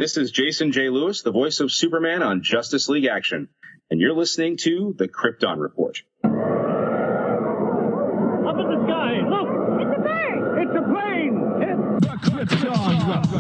This is Jason J. Lewis, the voice of Superman on Justice League Action, and you're listening to the Krypton Report. Up in the sky, look! It's a bird! It's a plane! It's the Krypton Report.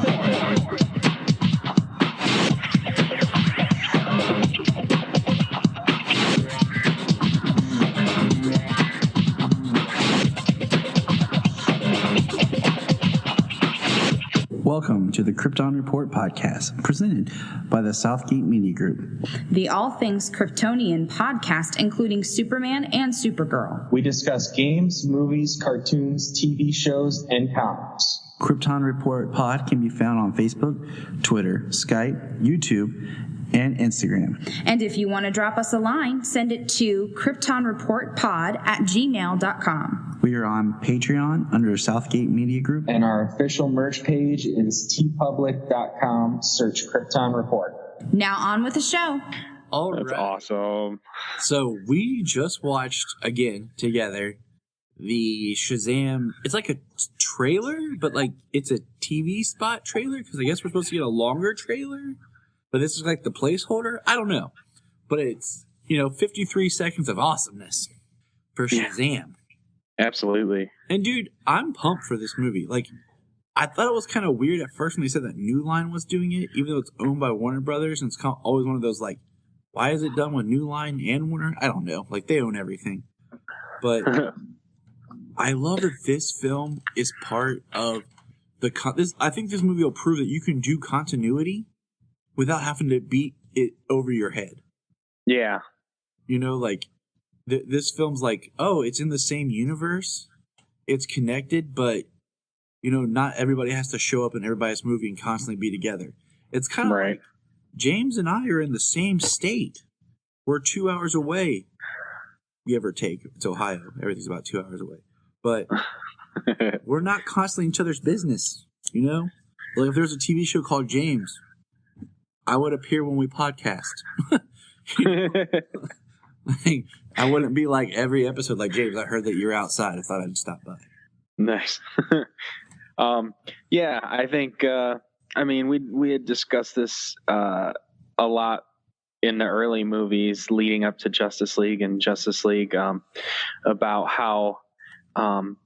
Welcome to the Krypton Report Podcast, presented by the Southgate Media Group. The All Things Kryptonian podcast, including Superman and Supergirl. We discuss games, movies, cartoons, TV shows, and comics. Krypton Report Pod can be found on Facebook, Twitter, Skype, YouTube, and Instagram. And if you want to drop us a line, send it to kryptonreportpod@gmail.com. We are on Patreon under Southgate Media Group. And our official merch page is tpublic.com. Search Krypton Report. Now on with the show. All That's right. awesome. So we just watched, again, together, the SHAZAM. It's like a trailer, but like it's a TV spot trailer, because I guess we're supposed to get a longer trailer. But this is like the placeholder? I don't know. But it's, 53 seconds of awesomeness for SHAZAM. Yeah, absolutely. And dude, I'm pumped for this movie. Like, I thought it was kind of weird at first when they said that New Line was doing it, even though it's owned by Warner Brothers, and it's always one of those, like, why is it done with New Line and Warner? I don't know. Like, they own everything. But I love that this film is part of the... I think this movie will prove that you can do continuity without having to beat it over your head. Yeah. This film's like, oh, it's in the same universe. It's connected, but, not everybody has to show up in everybody's movie and constantly be together. It's kind of like James and I are in the same state. We're 2 hours away. Give or take. It's Ohio. Everything's about 2 hours away. But we're not constantly in each other's business, Like if there's a TV show called James, I would appear when we podcast. I wouldn't be like every episode like, James, I heard that you're outside. I thought I'd stop by. Nice. Yeah, I think, we had discussed this a lot in the early movies leading up to Justice League and Justice League, about how, and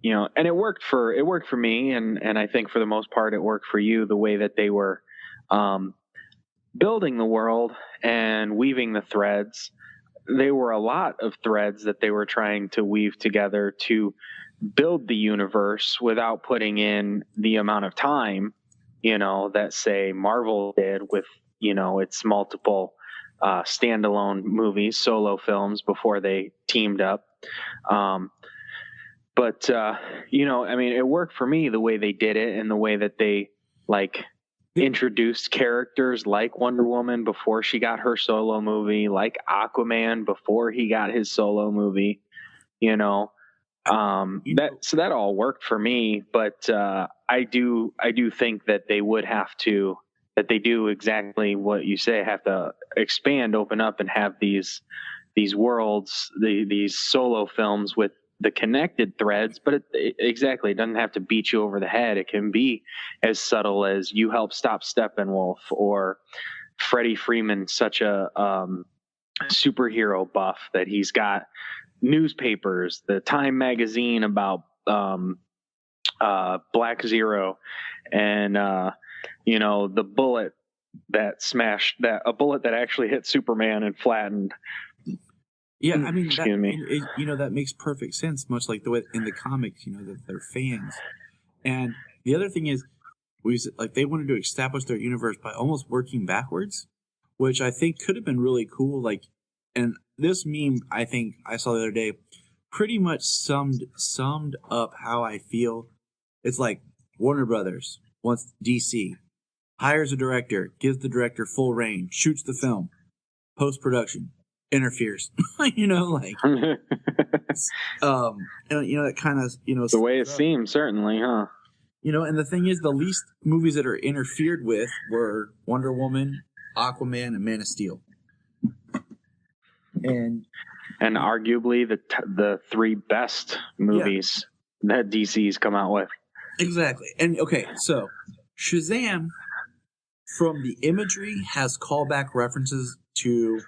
it worked for me. And I think for the most part, it worked for you, the way that they were, building the world and weaving the threads. There were a lot of threads that they were trying to weave together to build the universe without putting in the amount of time, that say Marvel did with, its multiple standalone movies, solo films before they teamed up. But it worked for me the way they did it and the way that they introduced characters like Wonder Woman before she got her solo movie, like Aquaman before he got his solo movie, so that all worked for me. But I do think that they do exactly what you say, have to expand, open up, and have these worlds, these solo films with the connected threads, but it doesn't have to beat you over the head. It can be as subtle as you help stop Steppenwolf, or Freddie Freeman, such a superhero buff that he's got newspapers, the Time magazine about Black Zero, and the bullet that smashed a bullet that actually hit Superman and flattened. Yeah, that makes perfect sense, much like the way in the comics, that they're fans. And the other thing is, they wanted to establish their universe by almost working backwards, which I think could have been really cool. And this meme, I think I saw the other day, pretty much summed up how I feel. It's like Warner Brothers wants DC, hires a director, gives the director full reign, shoots the film, post-production, interferes, that kind of, the way it seems, certainly, huh? And the thing is, the least movies that are interfered with were Wonder Woman, Aquaman, and Man of Steel. And arguably the three best movies that DC's come out with. Exactly. And okay, so SHAZAM from the imagery, has callback references to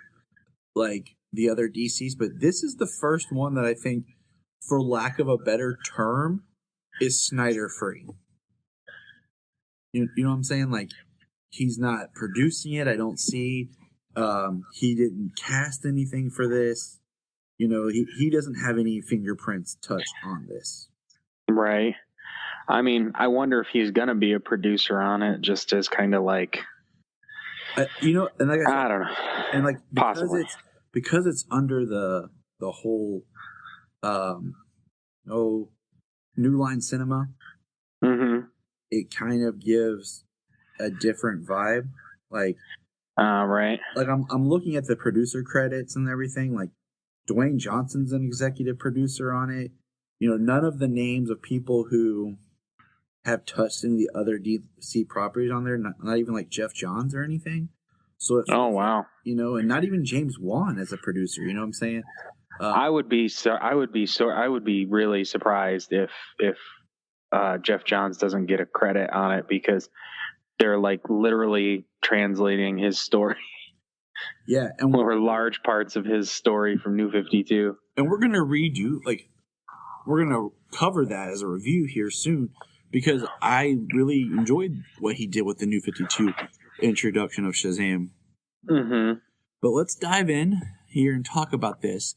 like the other DCs, but this is the first one that I think, for lack of a better term, is Snyder free. You know what I'm saying? Like, he's not producing it. I don't see. He didn't cast anything for this. You know, he doesn't have any fingerprints touched on this. Right. I mean, I wonder if he's going to be a producer on it, just as kind of like, you know, and like I said, I don't know, and like possibly because it's under the whole New Line Cinema. Mm-hmm. It kind of gives a different vibe. Like, right. Like I'm looking at the producer credits and everything. Like, Dwayne Johnson's an executive producer on it. You know, none of the names of people who have touched any of the other DC properties on there. Not even like Jeff Johns or anything. So wow. You know, and not even James Wan as a producer. You know what I'm saying? I would be really surprised if Jeff Johns doesn't get a credit on it, because they're like literally translating his story. Yeah, and or large parts of his story from New 52. And we're gonna read you, like, we're gonna cover that as a review here soon, because I really enjoyed what he did with the New 52 introduction of Shazam. Mm-hmm. But let's dive in here and talk about this.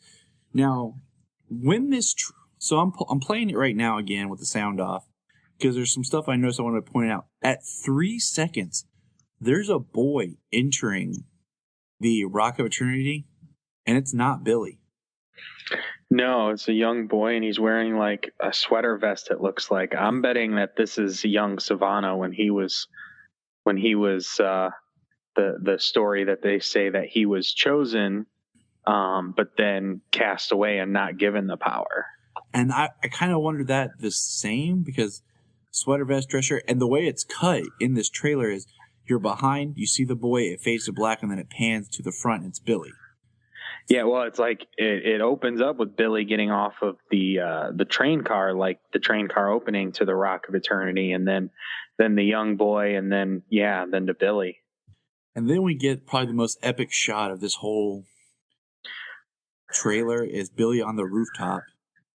Now, when this... So I'm playing it right now again with the sound off, because there's some stuff I noticed I want to point out. At 3 seconds, there's a boy entering the Rock of Eternity, and it's not Billy. No, it's a young boy, and he's wearing like a sweater vest, it looks like. I'm betting that this is young Savannah when he was the story that they say that he was chosen, but then cast away and not given the power. And I kind of wondered that the same, because sweater vest, dress shirt, and the way it's cut in this trailer is you're behind, you see the boy, it fades to black, and then it pans to the front, and it's Billy. Yeah, well, it's like it opens up with Billy getting off of the train car, like the train car opening to the Rock of Eternity, and then the young boy, and then to Billy. And then we get probably the most epic shot of this whole trailer is Billy on the rooftop.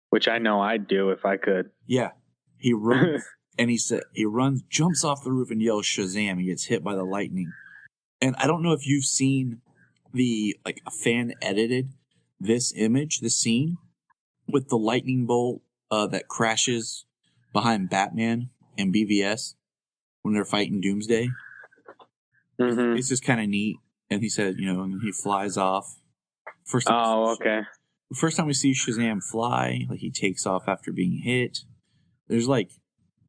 Which I know I'd do if I could. Yeah. He runs, and he runs, jumps off the roof and yells Shazam. He gets hit by the lightning. And I don't know if you've seen a fan edited this image, this scene, with the lightning bolt that crashes behind Batman and BVS when they're fighting Doomsday. Mm-hmm. It's just kind of neat. And he said, and he flies off. Okay. First time we see Shazam fly, like he takes off after being hit. There's like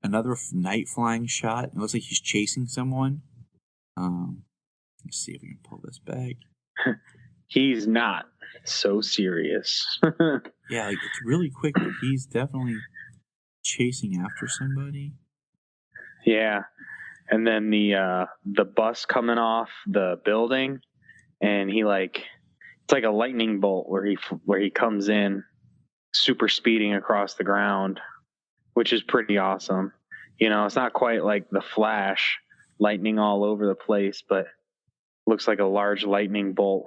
another night flying shot. It looks like he's chasing someone. Let's see if we can pull this back. He's not so serious. Yeah, like it's really quick, but he's definitely chasing after somebody. Yeah. And then the bus coming off the building, and it's like a lightning bolt where he comes in super speeding across the ground, which is pretty awesome. It's not quite like the Flash, lightning all over the place, but looks like a large lightning bolt.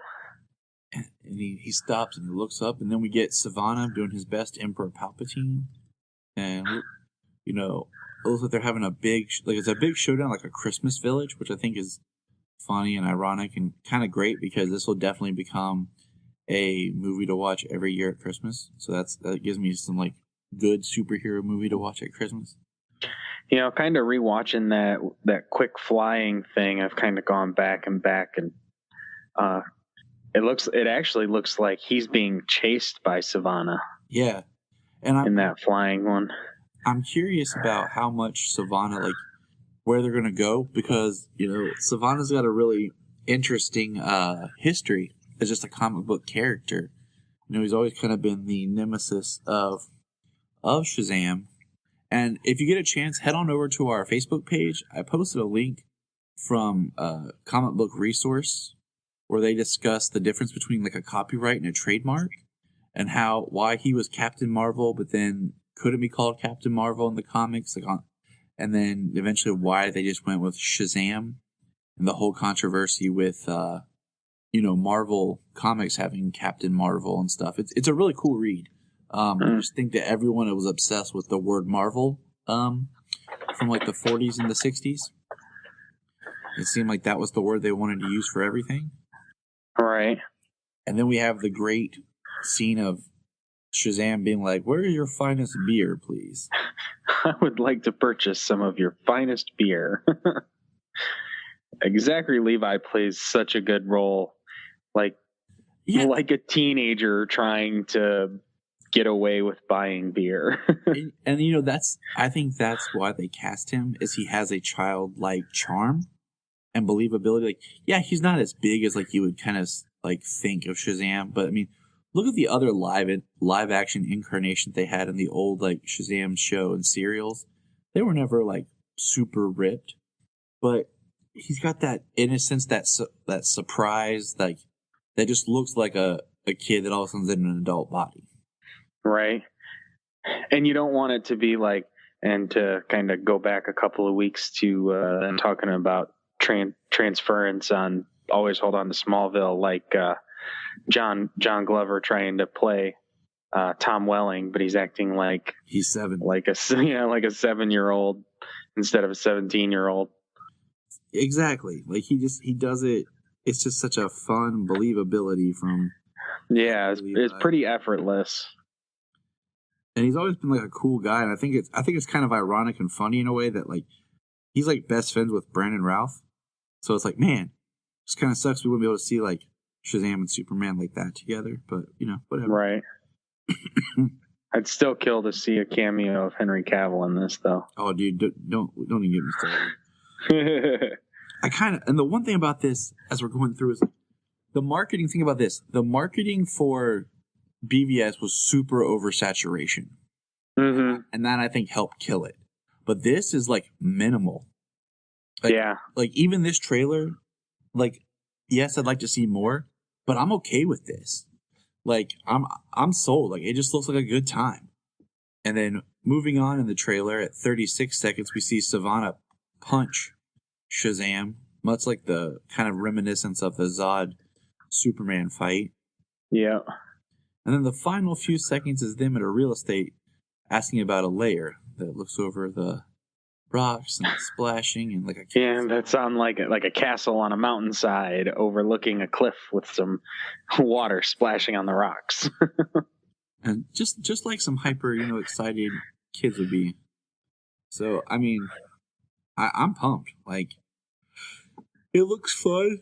And he stops and he looks up, and then we get Savannah doing his best Emperor Palpatine. And, it looks like they're having it's a big showdown, like a Christmas village, which I think is funny and ironic and kind of great, because this will definitely become a movie to watch every year at Christmas. So that gives me some like good superhero movie to watch at Christmas. Kind of rewatching that quick flying thing. I've kind of gone back and it actually looks like he's being chased by Savannah. Yeah, and in that flying one. I'm curious about how much Savannah, where they're going to go, because, Savannah's got a really interesting history as just a comic book character. He's always kind of been the nemesis of Shazam. And if you get a chance, head on over to our Facebook page. I posted a link from Comic Book Resource where they discuss the difference between like a copyright and a trademark, and why he was Captain Marvel, but then couldn't be called Captain Marvel in the comics, and then eventually why they just went with Shazam and the whole controversy with Marvel Comics having Captain Marvel and stuff. It's a really cool read. I just think that everyone was obsessed with the word Marvel from like the 40s and the 60s. It seemed like that was the word they wanted to use for everything. Right. And then we have the great scene of Shazam being like, "Where's your finest beer, please?" I would like to purchase some of your finest beer. Zachary Levi plays such a good role. Like a teenager trying to get away with buying beer. and I think that's why they cast him, is he has a childlike charm and believability. Like, yeah, he's not as big as like you would kind of like think of Shazam, but I mean, look at the other live action incarnations they had in the old like Shazam show and serials. They were never like super ripped, but he's got that innocence, that surprise, like that just looks like a kid that all of a sudden's in an adult body. Right. And you don't want it to be like, and to kind of go back a couple of weeks to talking about transference on Always Hold On to Smallville, like John Glover trying to play Tom Welling, but he's acting like he's 7, like a 7-year-old instead of a 17-year-old. Exactly. Like he does it. It's just such a fun believability from. Yeah, it's pretty effortless. And he's always been like a cool guy, and I think it's kind of ironic and funny in a way that like he's like best friends with Brandon Routh. So it's like, man, just kind of sucks we wouldn't be able to see like Shazam and Superman like that together, but whatever. Right. I'd still kill to see a cameo of Henry Cavill in this, though. Oh, dude, don't even get me started. And the one thing about this, as we're going through, is the marketing thing about this. The marketing for BVS was super oversaturation. Mm-hmm. And that, I think, helped kill it. But this is, like, minimal. Like, yeah. Like, even this trailer, like, yes, I'd like to see more, but I'm okay with this. Like, I'm sold. Like, it just looks like a good time. And then, moving on in the trailer, at 36 seconds, we see Savannah punch Shazam, much like the kind of reminiscence of the Zod Superman fight. Yeah. And then the final few seconds is them at a real estate asking about a layer that looks over the rocks and splashing and like a castle. Yeah, that's on like a castle on a mountainside overlooking a cliff with some water splashing on the rocks. And just like some hyper, excited kids would be. So, I mean, I'm pumped. Like, it looks fun.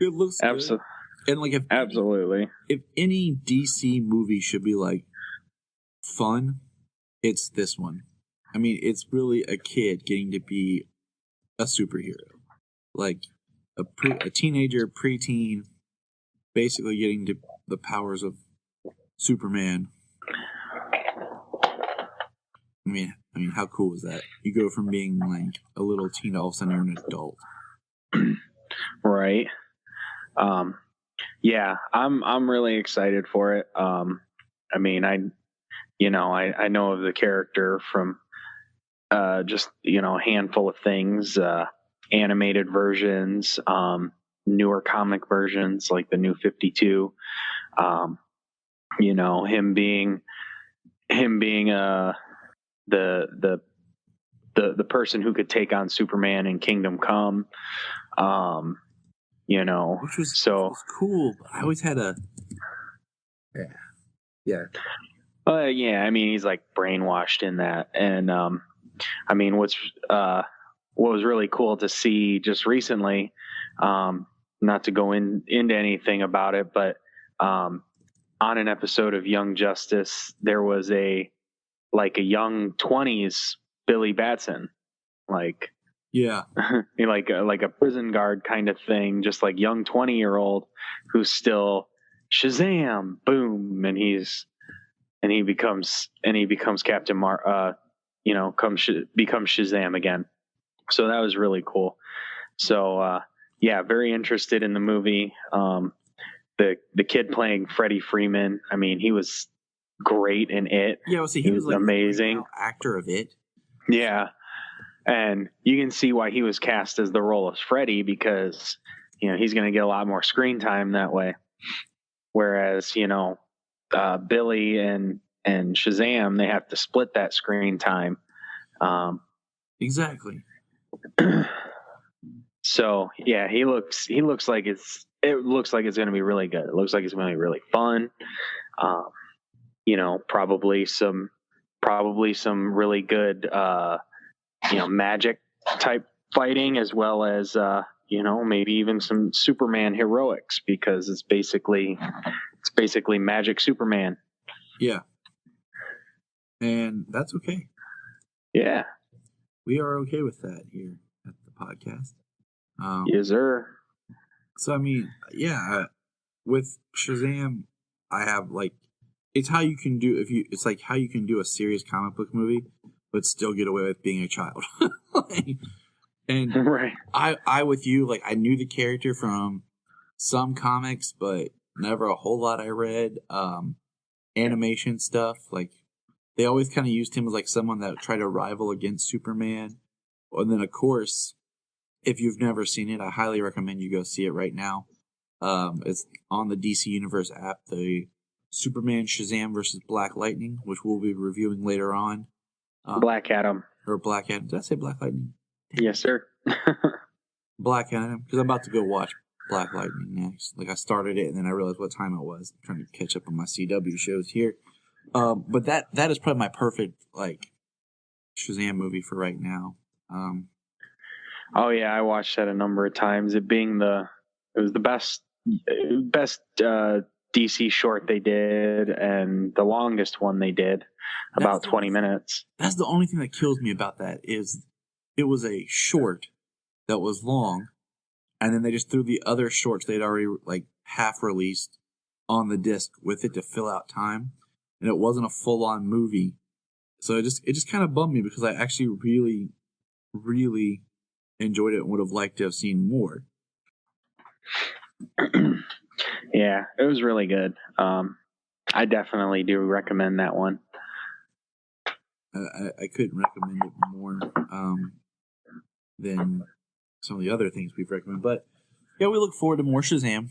It looks absolutely. And like, if any DC movie should be like fun, it's this one. I mean, it's really a kid getting to be a superhero, like a teenager, preteen, basically getting to the powers of Superman. I mean, how cool is that? You go from being like a little teen to all of a sudden you're an adult. Right. Yeah, I'm really excited for it. I mean, I know of the character from just a handful of things, animated versions, newer comic versions like the New 52. Him being the person who could take on Superman in Kingdom Come. Which was cool. But I always had a yeah. Yeah, I mean, he's like brainwashed in that, and I mean, what was really cool to see just recently, not to go into anything about it, but on an episode of Young Justice, there was a young 20s Billy Batson, like. Yeah. like a prison guard kind of thing, just like young 20-year-old who's still Shazam, boom, and he becomes Captain becomes Shazam again. So that was really cool. So yeah, very interested in the movie. The kid playing Freddie Freeman, I mean, he was great in it. Yeah, he was like amazing actor of it. Yeah. And you can see why he was cast as the role of Freddy, because, he's going to get a lot more screen time that way. Whereas, Billy and Shazam, they have to split that screen time. Exactly. So yeah, it looks like it's going to be really good. It looks like it's going to be really fun. Probably some really good, magic type fighting, as well as, maybe even some Superman heroics, because it's basically magic Superman. Yeah. And that's okay. Yeah. We are okay with that here at the podcast. Yes, sir. So, I mean, with Shazam, I have it's how you can do it's like how you can do a serious comic book movie, but still get away with being a child. And right. I with you, I knew the character from some comics, but never a whole lot I read. Animation stuff, they always kind of used him as someone that tried to rival against Superman. And then, of course, if you've never seen it, I highly recommend you go see it right now. It's on the DC Universe app, the Superman Shazam versus Black Lightning, which we'll be reviewing later on. Black Adam. Or Black Adam. Did I say Black Lightning? Yes, sir. Black Adam, because I'm about to go watch Black Lightning next. I started it, and then I realized what time it was. I'm trying to catch up on my CW shows here. But that is probably my perfect Shazam movie for right now. Oh yeah, I watched that a number of times. It was the best DC short they did, and the longest one they did, about 20 minutes. That's the only thing that kills me about that is it was a short that was long, and then they just threw the other shorts they'd already half released on the disc with it to fill out time, and it wasn't a full on movie. So it just kind of bummed me, because I actually really, really enjoyed it and would have liked to have seen more. Yeah, it was really good. I definitely do recommend that one. I couldn't recommend it more than some of the other things we've recommended. But yeah, we look forward to more Shazam,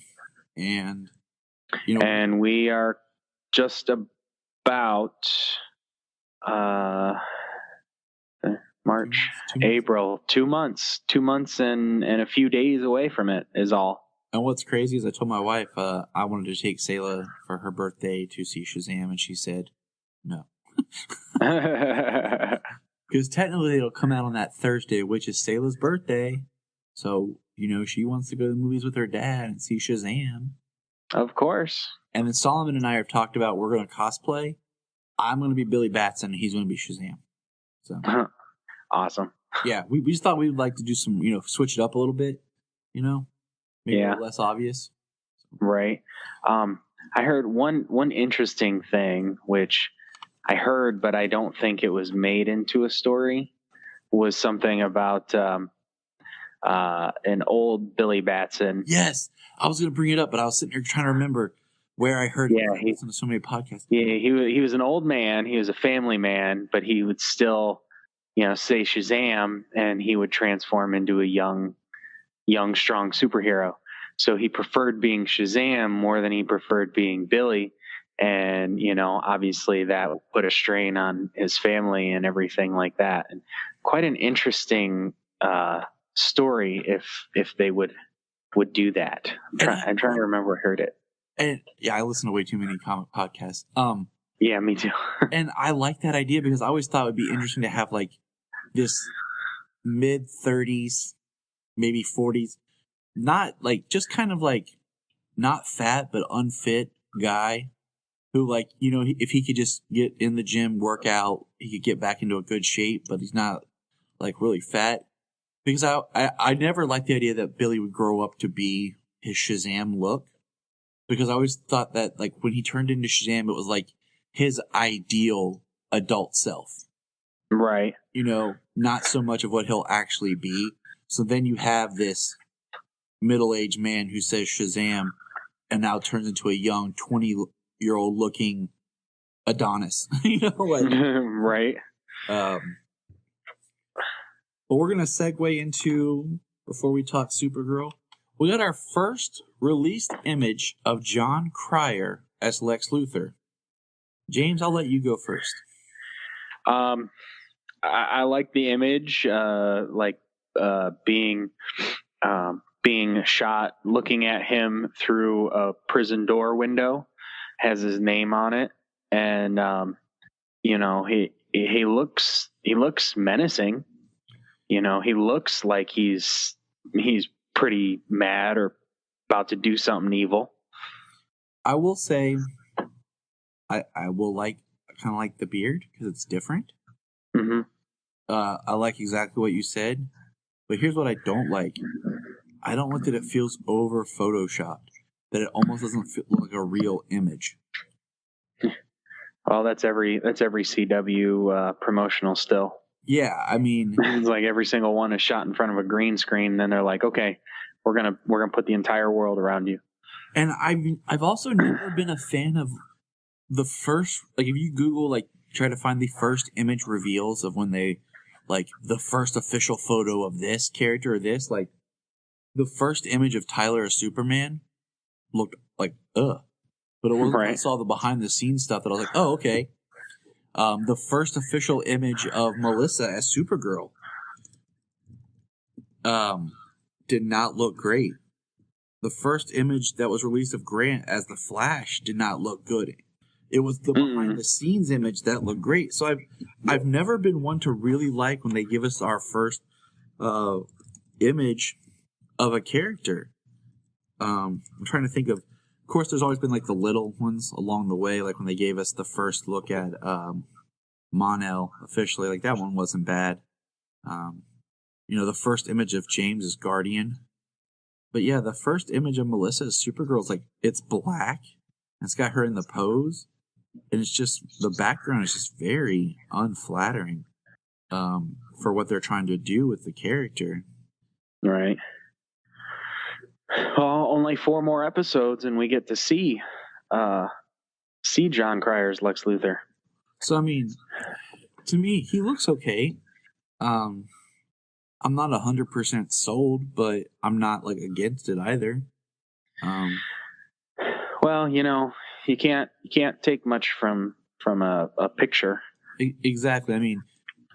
and and we are just about March, April, 2 months and a few days away from it is all. And what's crazy is I told my wife I wanted to take Selah for her birthday to see Shazam, and she said no. Because technically it'll come out on that Thursday, which is Selah's birthday. So, she wants to go to the movies with her dad and see Shazam. Of course. And then Solomon and I have talked about we're going to cosplay. I'm going to be Billy Batson, and he's going to be Shazam. So awesome. Yeah, we just thought we would like to do some, switch it up a little bit, maybe a little less obvious. Right. I heard one interesting thing, which I heard, but I don't think it was made into a story, was something about an old Billy Batson. Yes, I was going to bring it up, but I was sitting here trying to remember where I heard it. I listened to so many podcasts. Yeah, he was an old man. He was a family man, but he would still, say Shazam, and he would transform into a young, strong superhero. So he preferred being Shazam more than he preferred being Billy. And, obviously that would put a strain on his family and everything like that. And quite an interesting story if they would do that. I'm trying to remember where I heard it. And yeah, I listen to way too many comic podcasts. Yeah, me too. And I like that idea, because I always thought it would be interesting to have this mid-30s, maybe 40s, not just kind of not fat but unfit guy who if he could just get in the gym, work out, he could get back into a good shape, but he's not really fat. Because I never liked the idea that Billy would grow up to be his Shazam look, because I always thought that when he turned into Shazam, it was his ideal adult self. Right. Not so much of what he'll actually be. So then you have this middle-aged man who says Shazam and now turns into a young 20-year-old looking Adonis. Right. But we're going to segue into, before we talk Supergirl, we got our first released image of Jon Cryer as Lex Luthor. James, I'll let you go first. I like the image, being shot, looking at him through a prison door window, has his name on it, and he looks menacing. He looks like he's pretty mad or about to do something evil. I will say, I will kind of like the beard because it's different. Mm-hmm. I like exactly what you said, but here's what I don't like. I don't like that it feels over photoshopped, that it almost doesn't feel like a real image. Well, that's every CW promotional still. Yeah, I mean, it's like every single one is shot in front of a green screen. And then they're like, okay, we're gonna put the entire world around you. And I've also never been a fan of the first, like if you Google, like try to find the first image reveals of when they, like the first official photo of this character or this, like the first image of Tyler as Superman looked like, But it wasn't until I saw the behind the scenes stuff that I was like, oh, okay. The first official image of Melissa as Supergirl did not look great. The first image that was released of Grant as the Flash did not look good. It was the behind the scenes image that looked great. So I've never been one to really like when they give us our first image of a character. I'm trying to think of course, there's always been like the little ones along the way, like when they gave us the first look at Mon-El officially, like that one wasn't bad. The first image of James as Guardian. But yeah, the first image of Melissa as Supergirl is like, it's black, and it's got her in the pose, and it's just, the background is just very unflattering for what they're trying to do with the character. Right. Well, only 4 more episodes, and we get to see Jon Cryer's Lex Luthor. So, I mean, to me, he looks okay. I'm not 100% sold, but I'm not like against it either. Well, you can't take much from a picture. Exactly. I mean,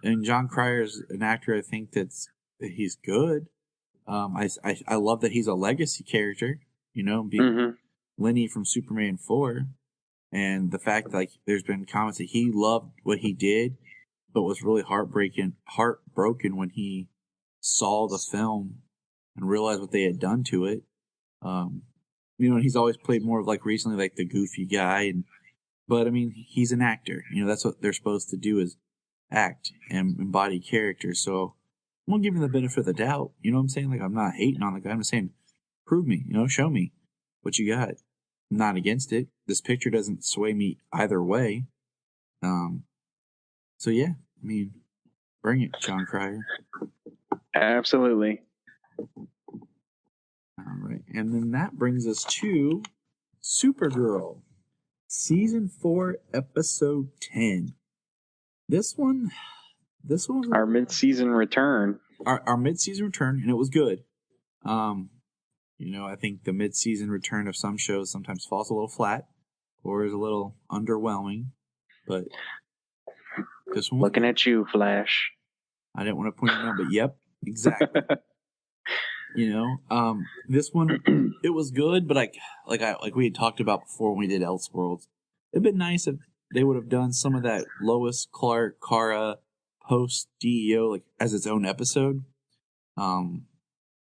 and Jon Cryer is an actor. I think he's good. I love that he's a legacy character, being Lenny from Superman 4, and the fact that, like, there's been comments that he loved what he did, but was really heartbroken when he saw the film and realized what they had done to it. And he's always played more of, like, recently, like the goofy guy, but I mean, he's an actor. That's what they're supposed to do, is act and embody characters. So I'm gonna give him the benefit of the doubt. You know what I'm saying? Like, I'm not hating on the guy. I'm just saying, prove me. Show me what you got. I'm not against it. This picture doesn't sway me either way. So yeah, I mean, bring it, Jon Cryer. Absolutely. All right, and then that brings us to Supergirl, Season 4, Episode 10. This one was our mid-season return. Our mid-season return, and it was good. I think the mid-season return of some shows sometimes falls a little flat or is a little underwhelming, but this one was looking at you, Flash. I didn't want to point it out, but yep, exactly. This one, it was good, but like we had talked about before when we did Elseworlds, it'd been nice if they would have done some of that Lois, Clark, Kara post DEO like as its own episode.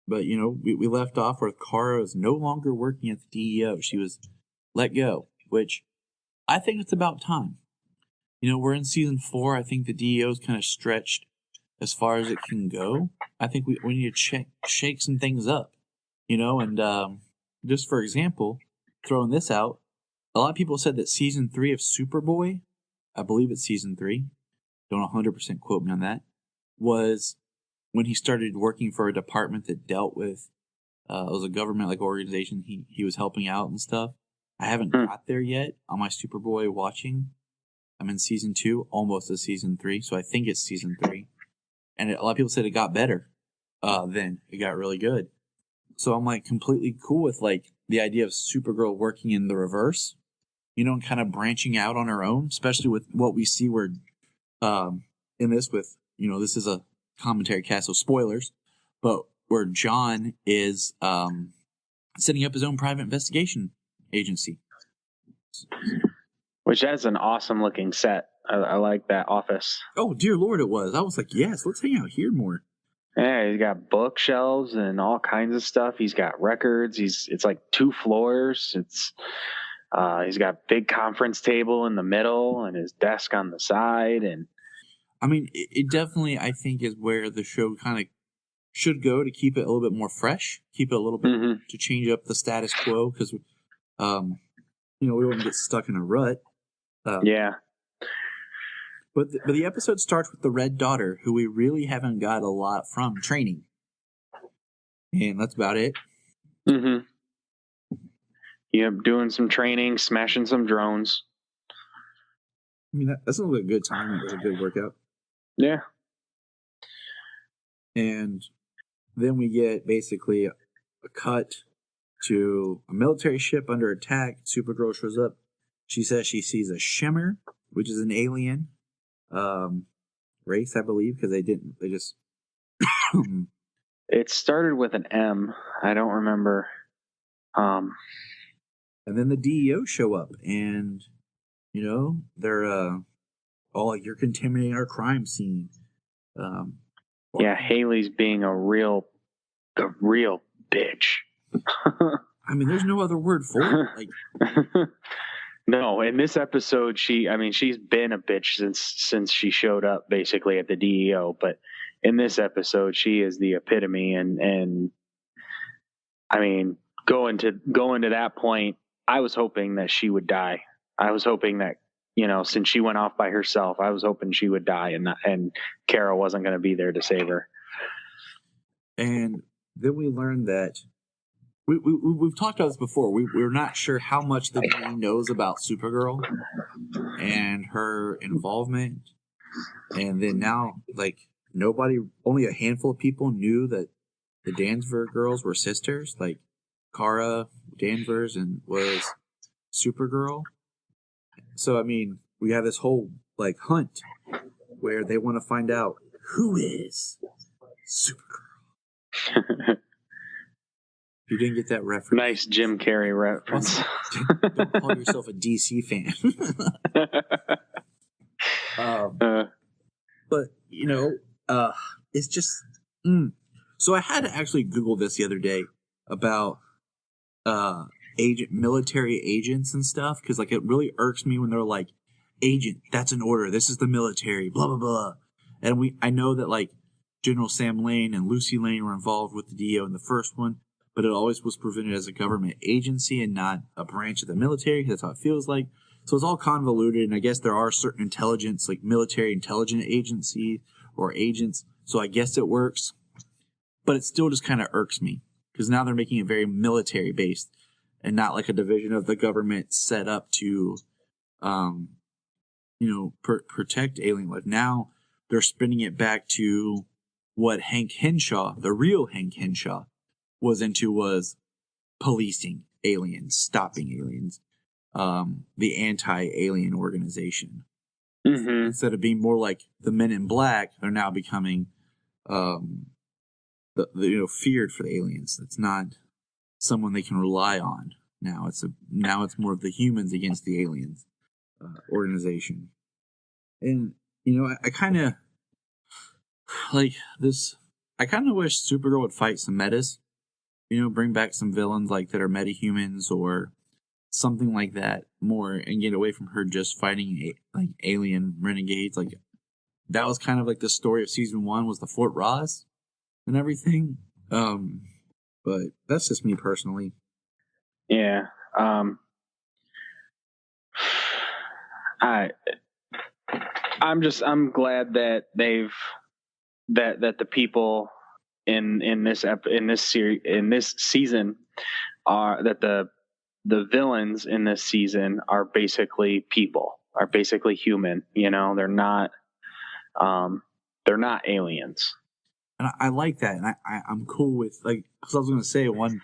But we left off where Kara is no longer working at the DEO. She was let go, which I think it's about time. We're in season 4. I think the DEO is kind of stretched as far as it can go. I think we need to shake some things up, and just for example, throwing this out, a lot of people said that season 3 of Superboy, I believe it's season 3, don't 100% quote me on that, was when he started working for a department that dealt with, it was a government like organization he was helping out and stuff. I haven't got there yet on my Superboy watching. I'm in season 2, almost to season 3, so I think it's season 3. And a lot of people said it got better. Then it got really good. So I'm like completely cool with like the idea of Supergirl working in the reverse, and kind of branching out on her own, especially with what we see where, in this with, this is a commentary cast, so spoilers, but where John is, setting up his own private investigation agency. Which has an awesome looking set. I like that office. Oh, dear Lord, it was. I was like, yes, let's hang out here more. Yeah, he's got bookshelves and all kinds of stuff. He's got records. It's like 2 floors. He's got a big conference table in the middle and his desk on the side. And I mean, it definitely, I think, is where the show kind of should go to keep it a little bit more fresh, keep it a little bit to change up the status quo because, we wouldn't get stuck in a rut. Yeah. But the episode starts with the Red Daughter, who we really haven't got a lot from training. And that's about it. Mm-hmm. Yep, doing some training, smashing some drones. I mean, that's a good time. It was a good workout. Yeah. And then we get basically a cut to a military ship under attack. Supergirl shows up. She says she sees a shimmer, which is an alien race, I believe, because they just it started with an M. I don't remember. And then the DEO show up, and they're all like, "You're contaminating our crime scene." Yeah, Haley's being a real bitch. I mean, there's no other word for it. Like, no, in this episode, she's been a bitch since she showed up basically at the DEO. But in this episode, she is the epitome. And I mean, going to that point, I was hoping that she would die. I was hoping that, since she went off by herself, I was hoping she would die and Kara wasn't going to be there to save her. And then we learned that we've talked about this before. We're not sure how much the DE knows about Supergirl and her involvement. And then now, like, only a handful of people knew that the Danvers girls were sisters. Like, Kara Danvers and was Supergirl. So, I mean, we have this whole, like, hunt where they want to find out who is Supergirl. You didn't get that reference. Nice Jim Carrey reference. Don't call yourself a DC fan. But, it's just... So I had to actually Google this the other day about military agents and stuff, because like it really irks me when they're like, "Agent, that's an order. This is the military, blah, blah, blah." And I know that like General Sam Lane and Lucy Lane were involved with the DEO in the first one, but it always was presented as a government agency and not a branch of the military, because that's how it feels like. So it's all convoluted, and I guess there are certain intelligence, like military intelligence agency or agents, so I guess it works. But it still just kind of irks me, because now they're making it very military-based and not like a division of the government set up to, protect alien life. Now they're spinning it back to what Hank Henshaw, the real Hank Henshaw, was policing aliens, stopping aliens, the anti-alien organization. Mm-hmm. Instead of being more like the Men in Black, they're now becoming, feared for the aliens. It's not someone they can rely on. Now it's more of the humans against the aliens organization. And I kind of like this. I kind of wish Supergirl would fight some metas. Bring back some villains like that are metahumans or something like that more, and get away from her just fighting like alien renegades. Like that was kind of like the story of season 1 was the Fort Ross and everything. But that's just me personally. Yeah. I'm glad that that the people in this season are that the villains in this season are basically people, are basically human. They're not They're not aliens. And I like that, and I'm cool with, like, because I was going to say one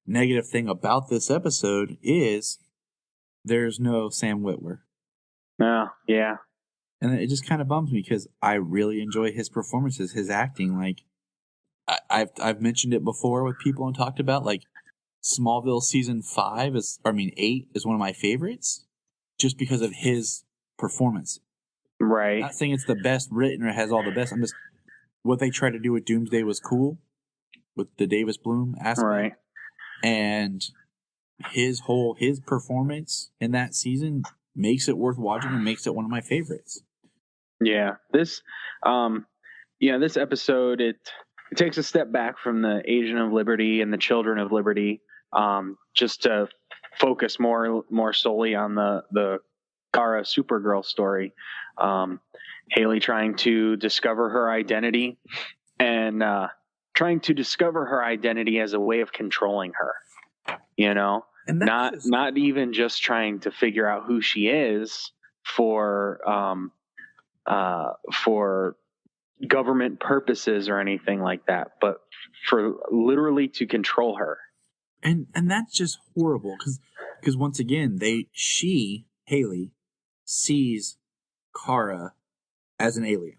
negative thing about this episode is there's no Sam Witwer. Oh, yeah. And it just kind of bums me because I really enjoy his performances, his acting. Like, I've mentioned it before with people and talked about, like, Smallville season 8 is one of my favorites just because of his performance. Right. I'm not saying it's the best written or has all the best. I'm just, what they tried to do with Doomsday was cool with the Davis Bloom aspect. Right. And his performance in that season makes it worth watching and makes it one of my favorites. Yeah. This episode, it takes a step back from the Agent of Liberty and the Children of Liberty, just to focus more solely on the Kara Supergirl story. Haley trying to discover her identity and trying to discover her identity as a way of controlling her, and not even just trying to figure out who she is for government purposes or anything like that, but for literally to control her. And that's just horrible because once again, Haley sees Kara as an alien.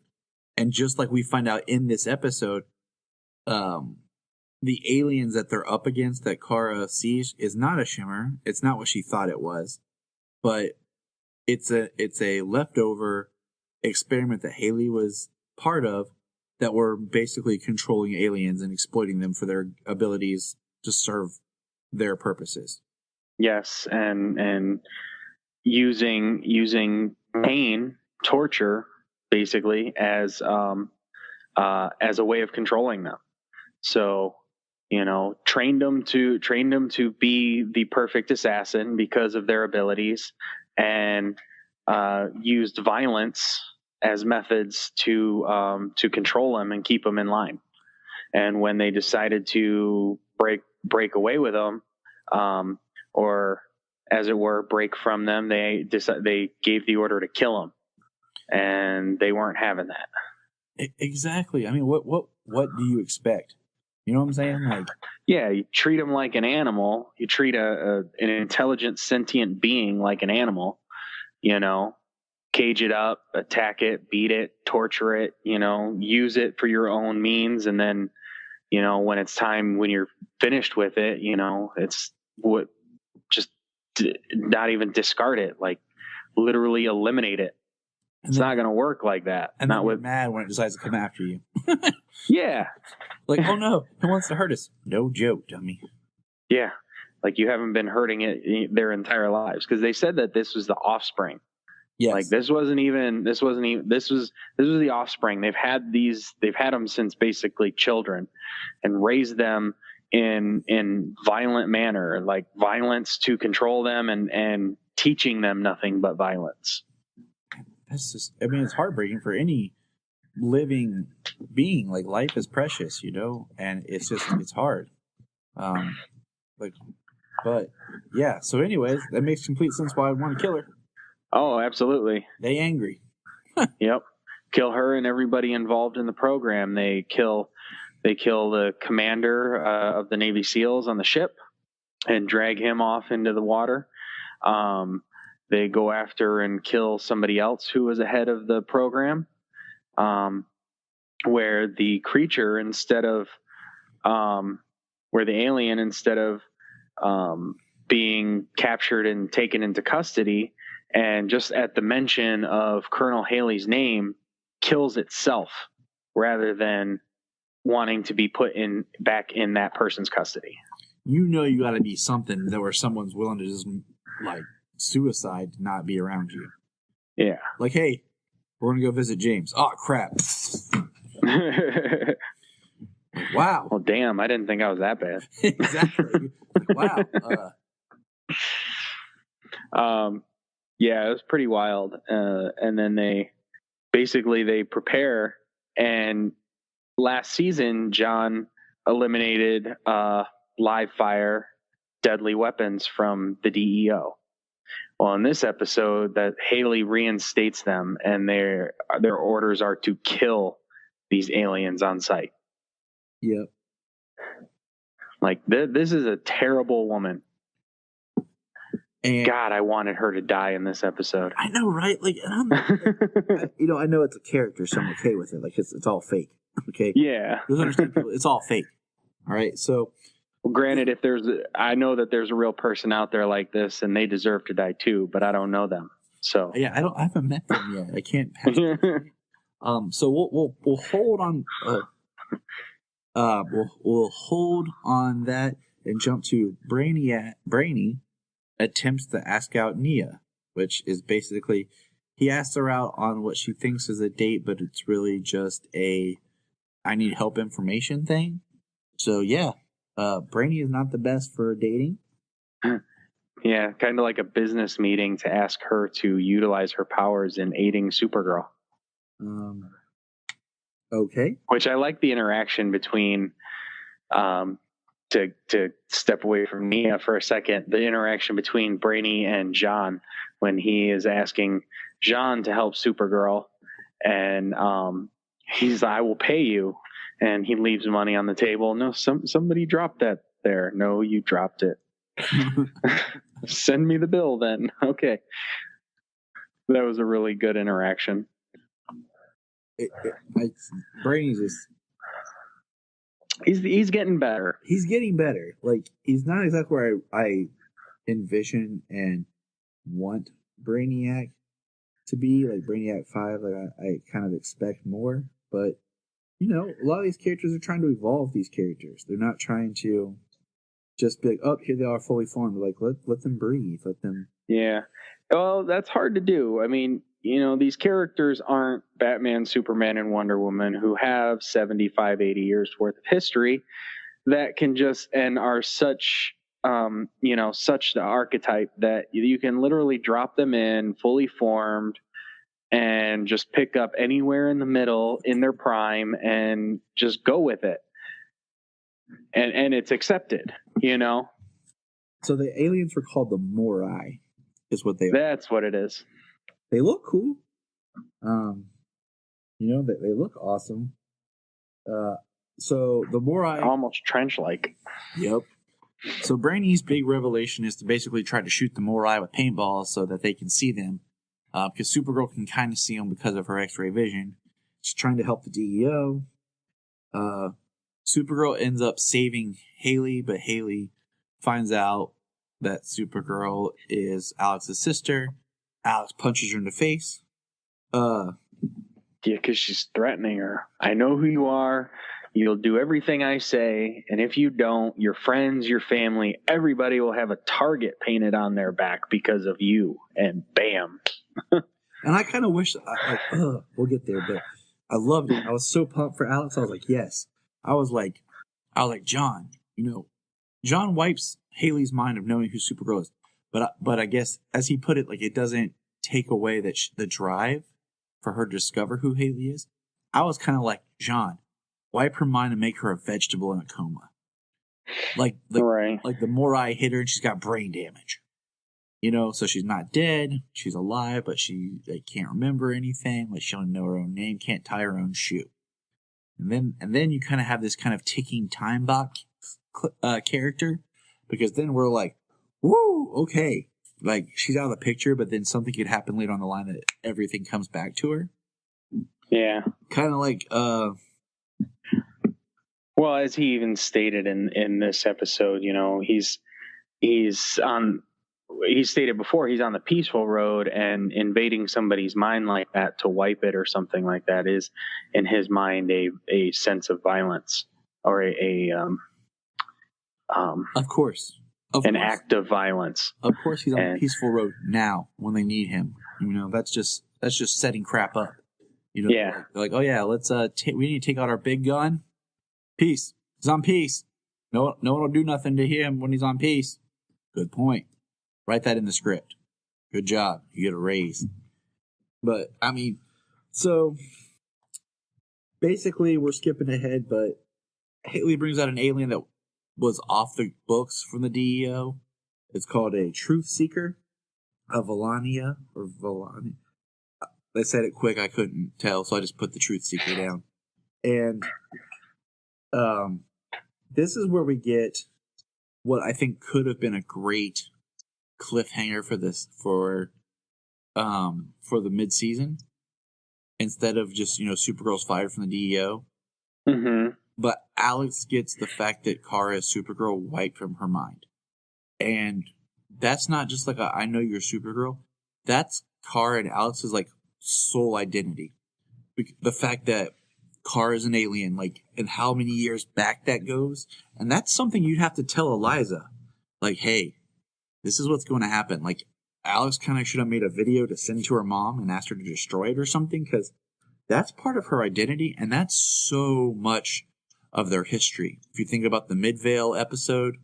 And just like we find out in this episode, the aliens that they're up against that Kara sees is not a Shimmer. It's not what she thought it was, but it's a leftover experiment that Haley was part of that were basically controlling aliens and exploiting them for their abilities to serve their purposes. Yes, and using pain, torture, basically as a way of controlling them. So, trained them to be the perfect assassin because of their abilities, and used violence as methods to control them and keep them in line. And when they decided to break away with them, or as it were, break from them, they gave the order to kill them, and they weren't having that. Exactly. I mean, what do you expect? You know what I'm saying? Like, yeah, you treat them like an animal. You treat an intelligent, sentient being like an animal. Cage it up, attack it, beat it, torture it. Use it for your own means, and then, when it's time, when you're finished with it, it's just not even discard it, like literally eliminate it. It's not going to work like that. And not with mad when it decides to come after you. Yeah. Like, oh no, it wants to hurt us. No joke, dummy. Yeah. Like you haven't been hurting it their entire lives, because they said that this was the offspring. Yes. Like this was the offspring. They've had them since basically children, and raised them in violent manner, like violence to control them, and teaching them nothing but violence. That's just, it's heartbreaking for any living being. Like, life is precious, and it's hard. But yeah. So anyways, that makes complete sense why I'd want to kill her. Oh, absolutely. They angry. Yep. Kill her and everybody involved in the program. They kill the commander of the Navy SEALs on the ship and drag him off into the water. They go after and kill somebody else who was ahead of the program, where the creature, where the alien, instead of being captured and taken into custody, and just at the mention of Colonel Haley's name, kills itself rather than wanting to be put back in that person's custody. You got to be something that where someone's willing to just like suicide to not be around you. Yeah. Like, hey, we're going to go visit James. Oh, crap. Wow. Well, damn, I didn't think I was that bad. Exactly. Wow. Yeah, it was pretty wild. And then they prepare, and last season, John eliminated live fire deadly weapons from the DEO. Well, in this episode, that Haley reinstates them, and their orders are to kill these aliens on site. Yep. Like, this is a terrible woman. And God, I wanted her to die in this episode. I know, right? Like, and I'm, I know it's a character, so I'm okay with it. Like, it's all fake. Okay. Yeah. You understand people, it's all fake. All right. So, well, granted, I know that there's a real person out there like this, and they deserve to die too, but I don't know them. So yeah, I haven't met them yet. I can't. So we'll hold on. We'll hold on that and jump to Brainy attempts to ask out Nia, which is basically he asks her out on what she thinks is a date, but it's really just a I need help information thing. So yeah, Brainy is not the best for dating. Yeah, kind of like a business meeting to ask her to utilize her powers in aiding Supergirl. Okay. Which I like the interaction between, to step away from Nia for a second, the interaction between Brainy and John when he is asking John to help Supergirl, and he's like, I will pay you, and he leaves money on the table. No, somebody dropped that there. No, you dropped it. Send me the bill then. Okay. That was a really good interaction. Brainy's just he's getting better. He's getting better. Like, he's not exactly where I envision and want Brainiac to be. Like Brainiac 5, like I kind of expect more. But you know, a lot of these characters are trying to evolve these characters. They're not trying to just be like, oh, here they are fully formed. Like, let them breathe. Let them. Yeah. Well, that's hard to do. I mean, you know, these characters aren't Batman, Superman, and Wonder Woman, who have 75, 80 years worth of history that can just, and are such, such the archetype that you can literally drop them in fully formed and just pick up anywhere in the middle in their prime and just go with it. And it's accepted, you know? So the aliens were called the Morai, is what they are. That's what it is. They look cool. They look awesome. So the Morai... Almost trench-like. Yep. So Brainy's big revelation is to basically try to shoot the Morai with paintballs so that they can see them. Because Supergirl can kind of see them because of her X-ray vision. She's trying to help the DEO. Supergirl ends up saving Haley, but Haley finds out that Supergirl is Alex's sister. Alex punches her in the face. Yeah, because she's threatening her. I know who you are. You'll do everything I say. And if you don't, your friends, your family, everybody will have a target painted on their back because of you. And bam. And I kind of wish, we'll get there, but I loved it. I was so pumped for Alex. I was like, yes. I was like, John, John wipes Haley's mind of knowing who Supergirl is. But I guess, as he put it, like, it doesn't take away that the drive for her to discover who Haley is. I was kind of like, John, wipe her mind and make her a vegetable in a coma. Like the Morai hit her and she's got brain damage. So she's not dead, she's alive, but she can't remember anything. Like, she don't know her own name, can't tie her own shoe. And then you kind of have this kind of ticking time box character, because then we're like, woo, okay. Like, she's out of the picture, but then something could happen later on the line that everything comes back to her. Yeah. Kind of like, well, as he even stated in this episode, he stated before, he's on the peaceful road, and invading somebody's mind like that to wipe it or something like that is, in his mind, a sense of violence, or of course. An act of violence. Of course, he's on the peaceful road now when they need him. That's just setting crap up. Yeah. They're like, oh yeah, let's we need to take out our big gun. Peace. He's on peace. No one will do nothing to him when he's on peace. Good point. Write that in the script. Good job. You get a raise. But so basically we're skipping ahead, but Haley brings out an alien that was off the books from the DEO. It's called a Truth Seeker, a Volania. They said it quick, I couldn't tell, so I just put the Truth Seeker down. And this is where we get what I think could have been a great cliffhanger for the mid-season, instead of just, Supergirl's fired from the DEO. Mm-hmm. But Alex gets the fact that Kara is Supergirl wiped from her mind. And that's not just like I know you're Supergirl. That's Kara and Alex's like sole identity. The fact that Kara is an alien, like, and how many years back that goes. And that's something you'd have to tell Eliza. Like, hey, this is what's going to happen. Like, Alex kind of should have made a video to send to her mom and asked her to destroy it or something, because that's part of her identity, and that's so much of their history. If you think about the Midvale episode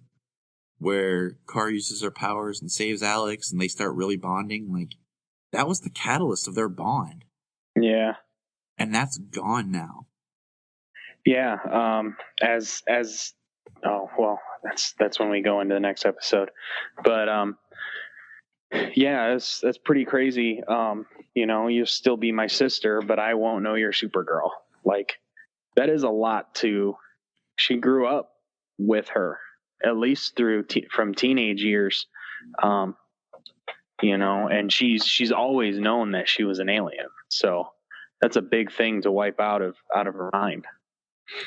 where Kara uses her powers and saves Alex and they start really bonding, like, that was the catalyst of their bond. Yeah. And that's gone now. Yeah. That's when we go into the next episode. But yeah, that's pretty crazy. You'll still be my sister, but I won't know you're Supergirl. Like, that is a lot she grew up with her, at least from teenage years. And she's always known that she was an alien. So that's a big thing to wipe out of her mind.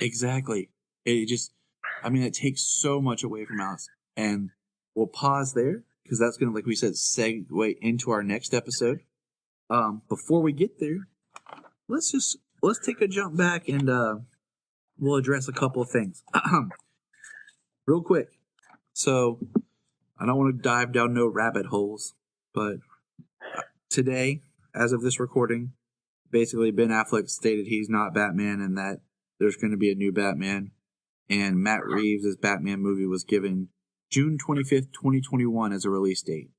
Exactly. It takes so much away from us. And we'll pause there, because that's going to, like we said, segue into our next episode. Before we get there, let's take a jump back and we'll address a couple of things. Real quick. So, I don't want to dive down no rabbit holes, but today, as of this recording, basically Ben Affleck stated he's not Batman and that there's going to be a new Batman. And Matt Reeves' Batman movie was given June 25th, 2021 as a release date.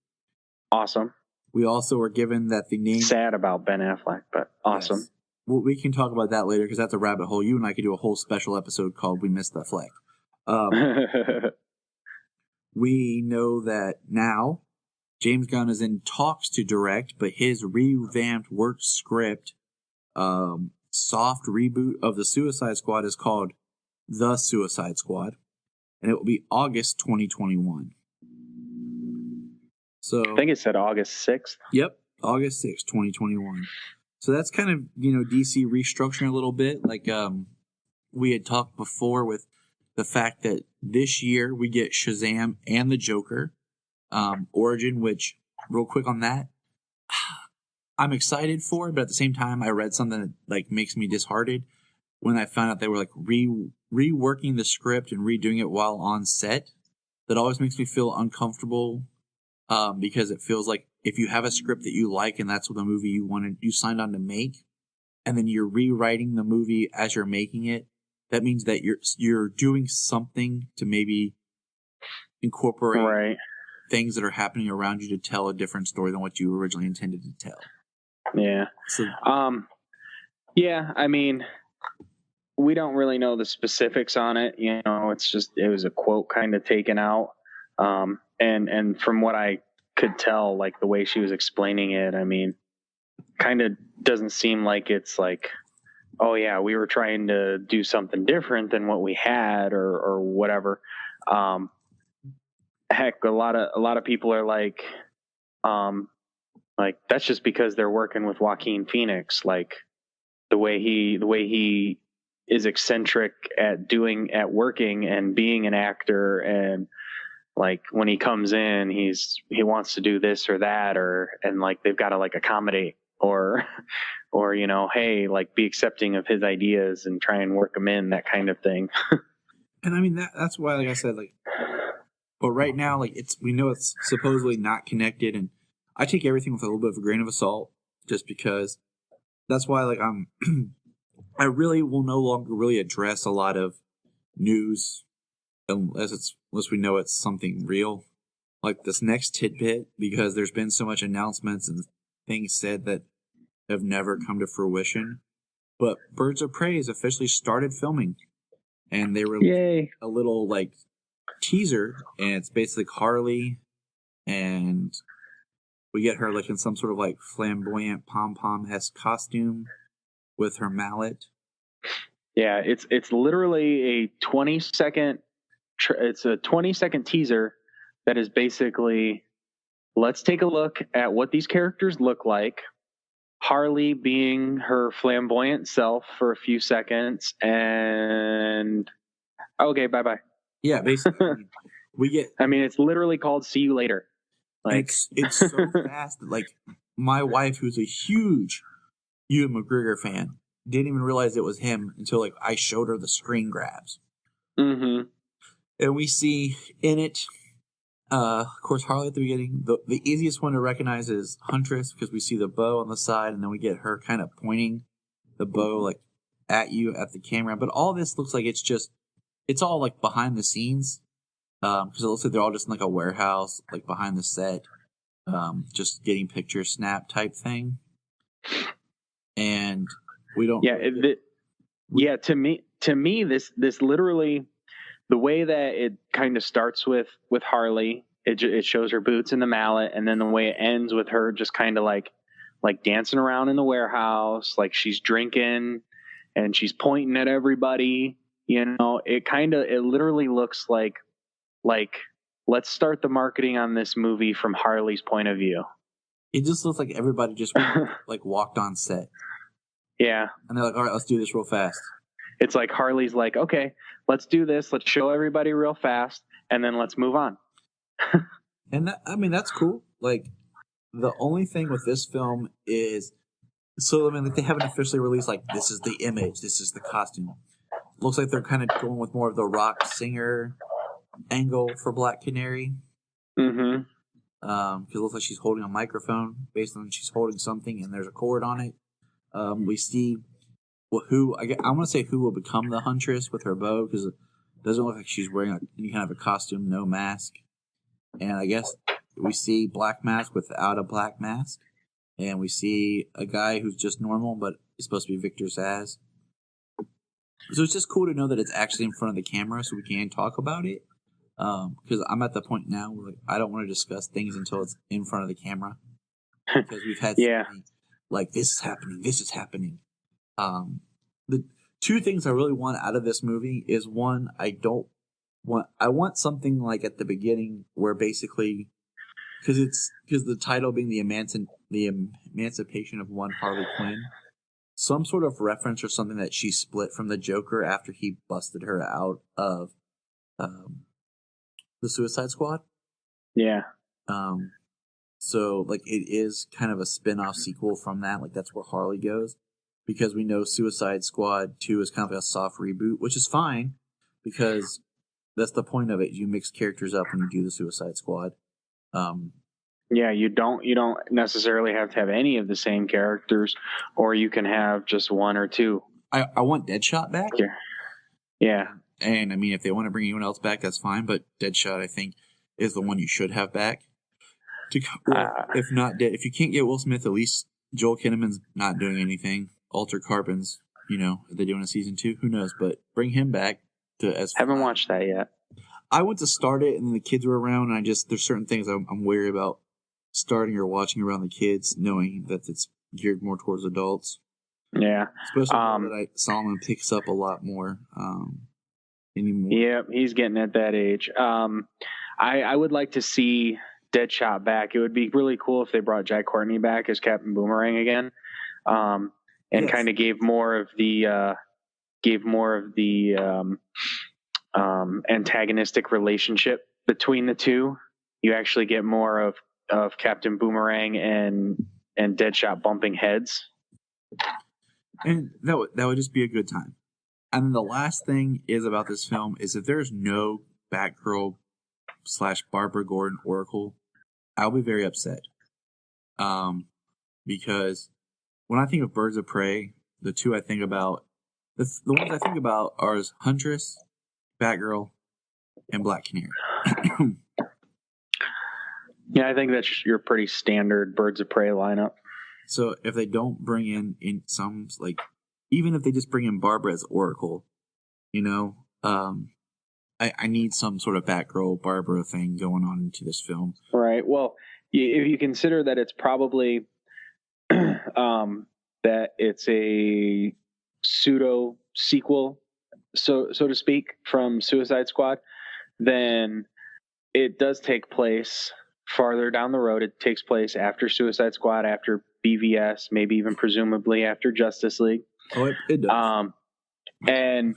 Awesome. We also were given that the name... Sad about Ben Affleck, but awesome. Yes. Well, we can talk about that later, because that's a rabbit hole. You and I could do a whole special episode called We Missed the Fleck. We know that now James Gunn is in talks to direct, but his revamped work script, soft reboot of the Suicide Squad is called The Suicide Squad, and it will be August 2021. So I think it said August 6th. Yep, August 6th, 2021. So that's kind of, DC restructuring a little bit. Like we had talked before with the fact that this year we get Shazam and the Joker origin, which, real quick on that, I'm excited for, but at the same time, I read something that like makes me disheartened when I found out they were like reworking the script and redoing it while on set. That always makes me feel uncomfortable, because it feels like if you have a script that you like and that's what the movie you signed on to make, and then you're rewriting the movie as you're making it, that means that you're doing something to maybe incorporate things that are happening around you to tell a different story than what you originally intended to tell. Yeah. So, yeah, I mean, we don't really know the specifics on it. It's just, it was a quote kind of taken out. And from what I could tell, like the way she was explaining it, I mean, kind of doesn't seem like it's like, oh yeah, we were trying to do something different than what we had or whatever. Heck, a lot of people are like that's just because they're working with Joaquin Phoenix. Like the way he is eccentric at working and being an actor, and like when he comes in, he wants to do this or that, and like they've got to like accommodate or hey, like be accepting of his ideas and try and work them in, that kind of thing. And I mean that's why, like I said, like, but right now, like we know it's supposedly not connected, and I take everything with a little bit of a grain of salt, just because that's why, like, I really will no longer really address a lot of news unless we know it's something real, like this next tidbit, because there's been so much announcements and things said that have never come to fruition. But Birds of Prey has officially started filming, and they released a little like teaser, and it's basically Harley, and we get her like in some sort of like flamboyant pom-pom-esque costume with her mallet. Yeah, it's literally a 20-second. It's a 20-second teaser that is basically, let's take a look at what these characters look like. Harley being her flamboyant self for a few seconds, and okay, bye. Yeah, basically, we get. I mean, it's literally called "See You Later." Like it's so fast. Like my wife, who's a huge Ewan McGregor fan, didn't even realize it was him until like I showed her the screen grabs. Mm-hmm. And we see in it, of course, Harley at the beginning. The easiest one to recognize is Huntress, because we see the bow on the side, and then we get her kind of pointing the bow like at you at the camera. But all this looks like it's all like behind the scenes, because it looks like they're all just in like a warehouse, like behind the set, just getting pictures snapped type thing. And we don't. Yeah, to me, this literally. The way that it kind of starts with Harley, it shows her boots and the mallet, and then the way it ends with her just kind of like dancing around in the warehouse, like she's drinking and she's pointing at everybody. You know, it literally looks like let's start the marketing on this movie from Harley's point of view. It just looks like everybody just like walked on set. Yeah, and they're like, all right, let's do this real fast. It's like Harley's like, okay, let's do this. Let's show everybody real fast, and then let's move on. And that's cool. Like, the only thing with this film is, like they haven't officially released like this is the image, this is the costume. Looks like they're kind of going with more of the rock singer angle for Black Canary. Mm-hmm. Because it looks like she's holding a microphone, based on she's holding something, and there's a cord on it. We see. Well, I want to say who will become the Huntress with her bow, because it doesn't look like she's wearing any kind of a costume, no mask. And I guess we see Black Mask without a black mask. And we see a guy who's just normal, but is supposed to be Victor Zsasz. So it's just cool to know that it's actually in front of the camera so we can talk about it. Because I'm at the point now where I don't want to discuss things until it's in front of the camera. Because we've had like, this is happening. The two things I really want out of this movie is, one, I want something like at the beginning where basically, because the title being the emancipation of one Harley Quinn, some sort of reference or something that she split from the Joker after he busted her out of the Suicide Squad. Yeah. So like it is kind of a spin-off sequel from that. Like that's where Harley goes. Because we know Suicide Squad 2 is kind of like a soft reboot, which is fine, because that's the point of it. You mix characters up when you do the Suicide Squad. Yeah, you don't necessarily have to have any of the same characters, or you can have just one or two. I want Deadshot back. Yeah. And I mean, if they want to bring anyone else back, that's fine. But Deadshot, I think, is the one you should have back. If you can't get Will Smith, at least Joel Kinnaman's not doing anything. Alter Carbon's, are they doing a season 2? Who knows? But bring him back haven't watched that yet. I went to start it, and then the kids were around, and there's certain things I'm wary about starting or watching around the kids, knowing that it's geared more towards adults. Yeah. Especially that Solomon picks up a lot more anymore. Yeah, he's getting at that age. I would like to see Deadshot back. It would be really cool if they brought Jack Courtney back as Captain Boomerang again. And kind of gave more of the antagonistic relationship between the two. You actually get more of Captain Boomerang and Deadshot bumping heads. And that would just be a good time. And then the last thing is about this film is if there's no Batgirl / Barbara Gordon Oracle, I'll be very upset. Because when I think of Birds of Prey, the two I think about, the ones I think about are Huntress, Batgirl, and Black Canary. Yeah, I think that's your pretty standard Birds of Prey lineup. So if they don't bring in some, like, even if they just bring in Barbara as Oracle, I need some sort of Batgirl Barbara thing going on into this film. Right. Well, if you consider that it's probably that it's a pseudo sequel, so to speak, from Suicide Squad, then it does take place farther down the road. It takes place after Suicide Squad, after BVS, maybe even presumably after Justice League. Oh, it does. And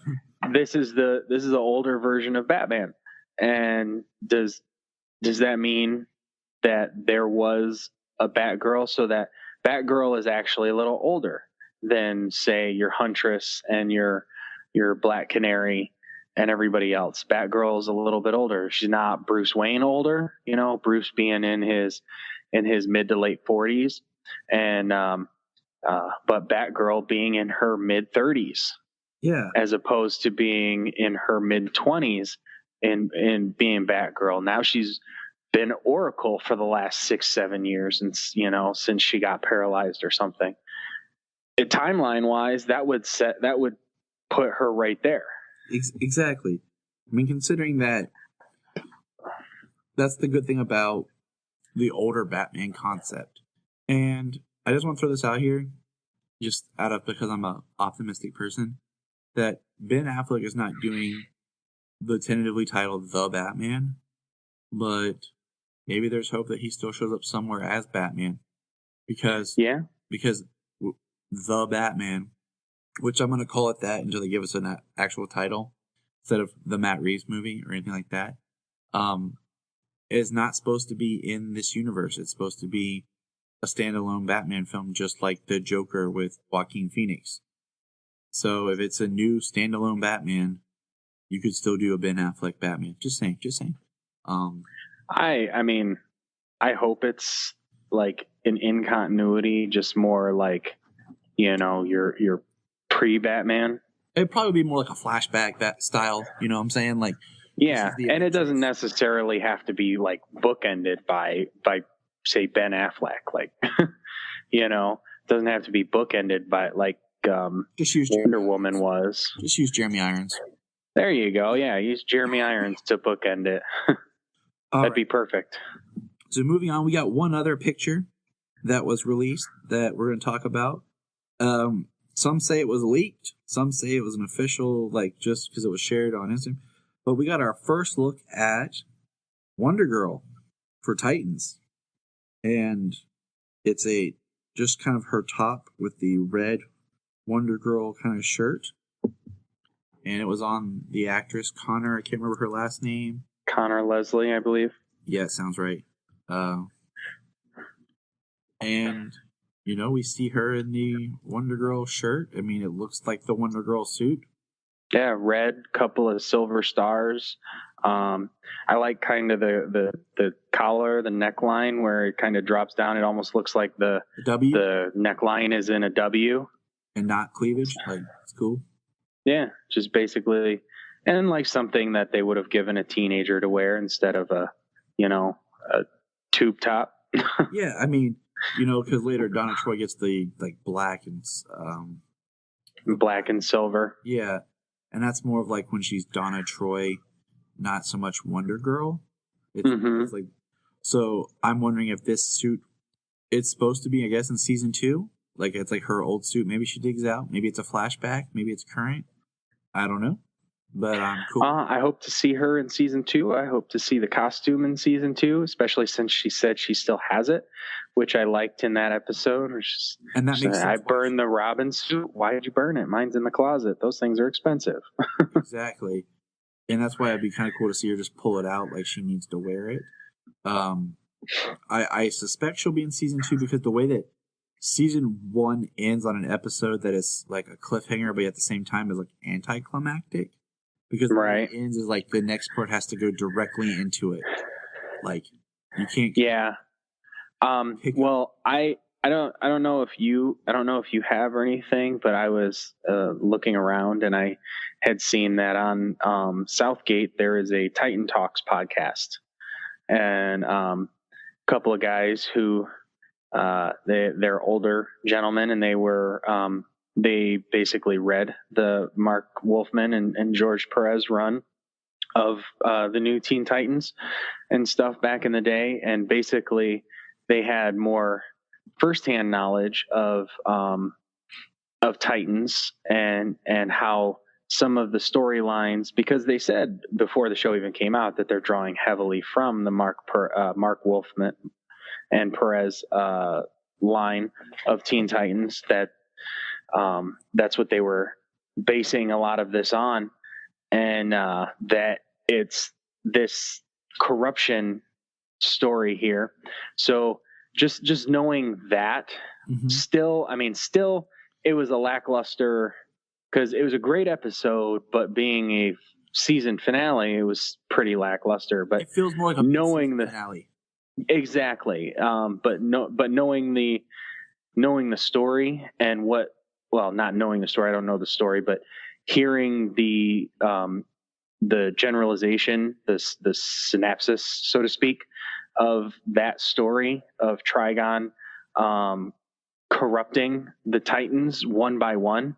this is the older version of Batman. And does that mean that there was a Batgirl? So that Batgirl is actually a little older than, say, your Huntress and your Black Canary and everybody else. Batgirl is a little bit older. She's not Bruce Wayne older, Bruce being in his mid to late 40s, and but Batgirl being in her mid 30s. Yeah. As opposed to being in her mid 20s and being Batgirl. Now she's been Oracle for the last 6-7 years, and since she got paralyzed or something. Timeline wise, that would put her right there. Exactly. I mean, considering that's the good thing about the older Batman concept. And I just want to throw this out here, just because I'm an optimistic person, that Ben Affleck is not doing the tentatively titled The Batman, but maybe there's hope that he still shows up somewhere as Batman. Because The Batman, which I'm going to call it that until they give us an actual title instead of the Matt Reeves movie or anything like that, is not supposed to be in this universe. It's supposed to be a standalone Batman film, just like the Joker with Joaquin Phoenix. So if it's a new standalone Batman, you could still do a Ben Affleck Batman. Just saying. I mean, I hope it's like an in continuity, just more like, your pre-Batman. It'd probably be more like a flashback that style, you know what I'm saying? Like, yeah, and it doesn't necessarily have to be like bookended by say Ben Affleck, like doesn't have to be bookended by like just use Wonder Woman was. Just use Jeremy Irons. There you go. Yeah, use Jeremy Irons to bookend it. That'd be perfect. So moving on, we got one other picture that was released that we're going to talk about. Some say it was leaked. Some say it was an official, like, just because it was shared on Instagram. But we got our first look at Wonder Girl for Titans. And it's just kind of her top with the red Wonder Girl kind of shirt. And it was on the actress Connor. I can't remember her last name. Connor Leslie, I believe. Yeah, sounds right. And, we see her in the Wonder Girl shirt. I mean, it looks like the Wonder Girl suit. Yeah, red, couple of silver stars. I like kind of the collar, the neckline, where it kind of drops down. It almost looks like the neckline is in a W. And not cleavage. Like, it's cool. Yeah, just basically, and like something that they would have given a teenager to wear instead of a tube top. Yeah, I mean, because later Donna Troy gets the like black and silver. Yeah, and that's more of like when she's Donna Troy, not so much Wonder Girl. It's like, so I'm wondering if this suit, it's supposed to be, I guess, in season 2. Like, it's like her old suit. Maybe she digs out. Maybe it's a flashback. Maybe it's current. I don't know. But cool. I hope to see her in season 2. I hope to see the costume in season 2, especially since she said she still has it, which I liked in that episode. And that makes sense. I burned the Robin suit. Why did you burn it? Mine's in the closet. Those things are expensive. Exactly. And that's why it'd be kind of cool to see her just pull it out like she needs to wear it. I suspect she'll be in season 2 because the way that season 1 ends on an episode that is like a cliffhanger, but at the same time is like anticlimactic. Because the way it ends is like the next part has to go directly into it. Like, you can't. Yeah. Well, I don't know if you have or anything, but I was looking around and I had seen that on Southgate there is a Titan Talks podcast, and a couple of guys who they're older gentlemen, and they basically read the Mark Wolfman and George Perez run of the new Teen Titans and stuff back in the day, and basically they had more firsthand knowledge of Titans and how some of the storylines, because they said before the show even came out that they're drawing heavily from the Mark Wolfman and Perez line of Teen Titans, that's what they were basing a lot of this on, and that it's this corruption story here. So just knowing that, still it was a lackluster, because it was a great episode, but being a season finale, it was pretty lackluster. But it feels more like a knowing the finale. Exactly. But knowing the story and not knowing the story, I don't know the story, but hearing the generalization, the synopsis, so to speak, of that story of Trigon corrupting the Titans one by one,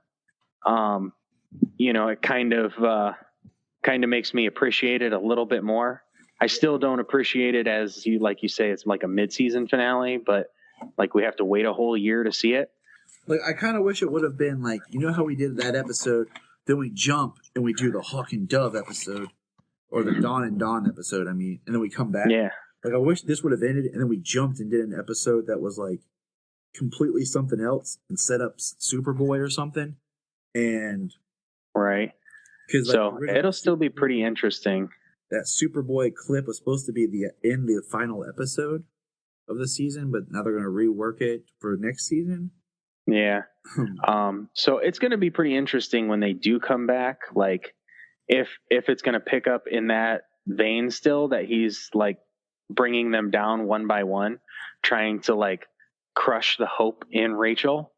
it kind of makes me appreciate it a little bit more. I still don't appreciate it as you say, it's like a mid-season finale, but like we have to wait a whole year to see it. Like, I kind of wish it would have been like, how we did that episode, then we jump and we do the Hawk and Dove episode, or the Dawn and Dawn episode, and then we come back. Yeah. Like, I wish this would have ended and then we jumped and did an episode that was like completely something else and set up Superboy or something. And right. So it'll still be pretty interesting. That Superboy clip was supposed to be in the final episode of the season, but now they're going to rework it for next season. Yeah. So it's going to be pretty interesting when they do come back. Like, if it's going to pick up in that vein still, that he's like bringing them down one by one, trying to like crush the hope in Rachel.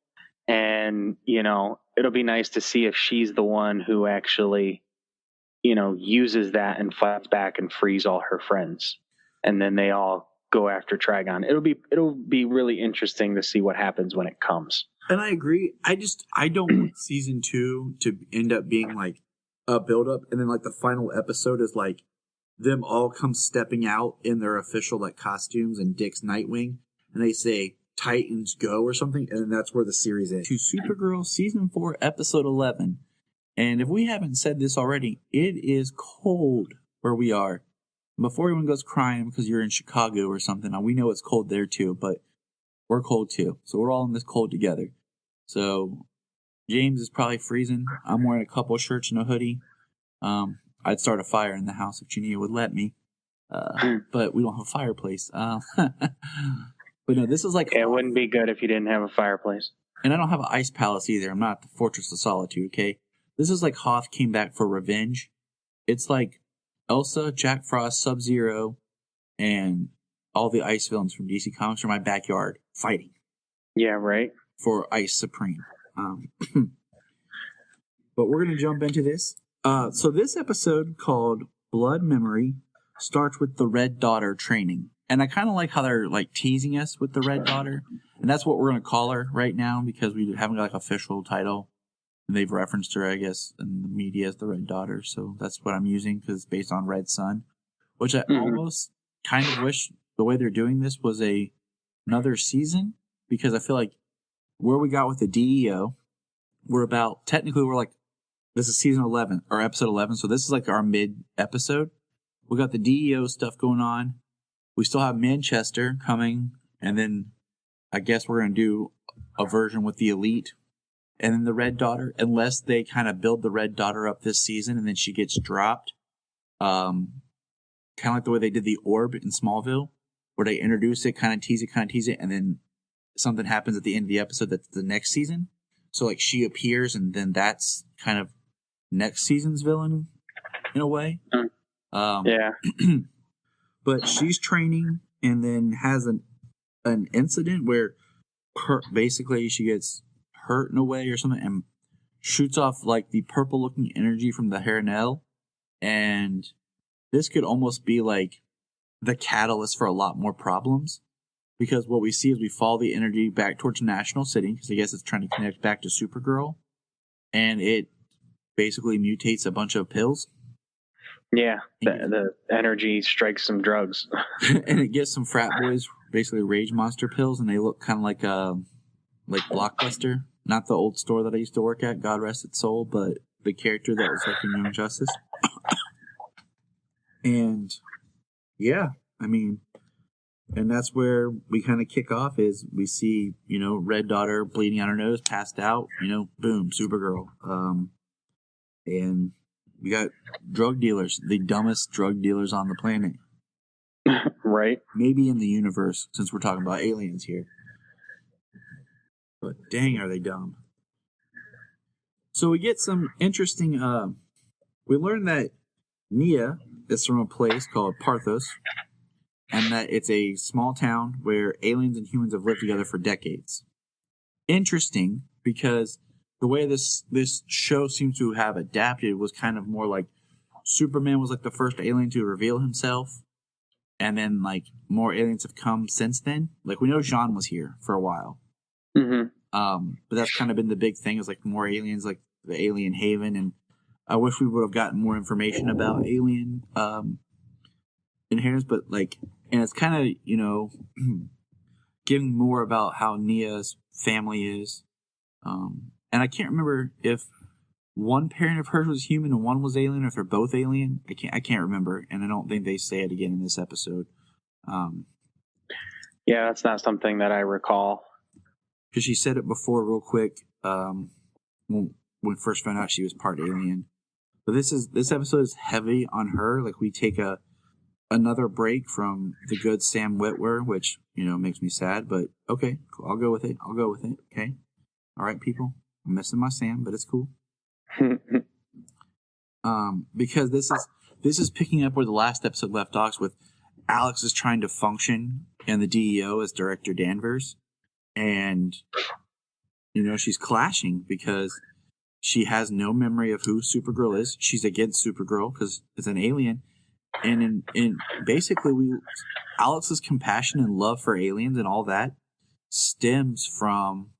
And, it'll be nice to see if she's the one who actually, uses that and fights back and frees all her friends. And then they all go after Trigon. It'll be really interesting to see what happens when it comes. And I agree. I don't want season 2 to end up being like a build up and then like the final episode is like them all come stepping out in their official like costumes and Dick's Nightwing and they say Titans go or something, and then that's where the series ends. To Supergirl season 4 episode 11. And if we haven't said this already, it is cold where we are. Before everyone goes crying because you're in Chicago or something, now we know it's cold there too, but we're cold too. So we're all in this cold together. So James is probably freezing. I'm wearing a couple shirts and a hoodie. I'd start a fire in the house if Junia would let me. But we don't have a fireplace. But no, this is like... Yeah, it wouldn't be good if you didn't have a fireplace. And I don't have an ice palace either. I'm not the Fortress of Solitude, okay? This is like Hoth came back for revenge. It's like Elsa, Jack Frost, Sub-Zero, and all the ice villains from DC Comics are in my backyard fighting. Yeah, right. For Ice Supreme. But we're going to jump into this. So this episode called Blood Memory starts with the Red Daughter training. And I kind of like how they're like teasing us with the Red Daughter. And that's what we're going to call her right now because we haven't got like official title. And they've referenced her, I guess, in the media as the Red Daughter. So that's what I'm using because it's based on Red Sun. Which I almost kind of wish the way they're doing this was another season. Because I feel like where we got with the DEO, we're like, this is season 11 or episode 11. So this is like our mid episode. We got the DEO stuff going on. We still have Manchester coming, and then I guess we're going to do a version with the Elite, and then the Red Daughter, unless they kind of build the Red Daughter up this season, and then she gets dropped. Kind of like the way they did the Orb in Smallville, where they introduce it, kind of tease it, and then something happens at the end of the episode that's the next season. So, like, she appears, and then that's kind of next season's villain, in a way. Yeah. But she's training and then has an incident where basically she gets hurt in a way or something and shoots off like the purple looking energy from the Haranel. And this could almost be like the catalyst for a lot more problems. Because what we see is we follow the energy back towards National City, because I guess it's trying to connect back to Supergirl. And it basically mutates a bunch of pills. Yeah, the energy strikes some drugs. And it gets some frat boys, basically rage monster pills, and they look kind of like Blockbuster, not the old store that I used to work at, God rest its soul, but the character that was like in Young Justice. And yeah, I mean, and that's where we kind of kick off is we see, Red Daughter bleeding on her nose, passed out, boom, Supergirl. And we got drug dealers, the dumbest drug dealers on the planet. Right. Maybe in the universe, since we're talking about aliens here. But dang, are they dumb. So we get some interesting, we learn that Nia is from a place called Parthos, and that it's a small town where aliens and humans have lived together for decades. Interesting, because the way this show seems to have adapted was kind of more like Superman was like the first alien to reveal himself, and then like more aliens have come since then. Like we know Jean was here for a while, but that's kind of been the big thing is like more aliens, like the Alien Haven, and I wish we would have gotten more information about alien inheritance, but like, and it's kind of giving more about how Nia's family is, and I can't remember if one parent of hers was human and one was alien, or if they're both alien. I can't remember, and I don't think they say it again in this episode. Yeah, that's not something that I recall. Because she said it before, real quick, when we first found out she was part alien. But this episode is heavy on her. Like we take another break from the good Sam Witwer, which makes me sad. But okay, cool. I'll go with it. Okay, all right, people. I'm missing my Sam, but it's cool. Because this is picking up where the last episode left off with Alex is trying to function in the DEO as Director Danvers, and she's clashing because she has no memory of who Supergirl is. She's against Supergirl because it's an alien, and in basically Alex's compassion and love for aliens and all that stems from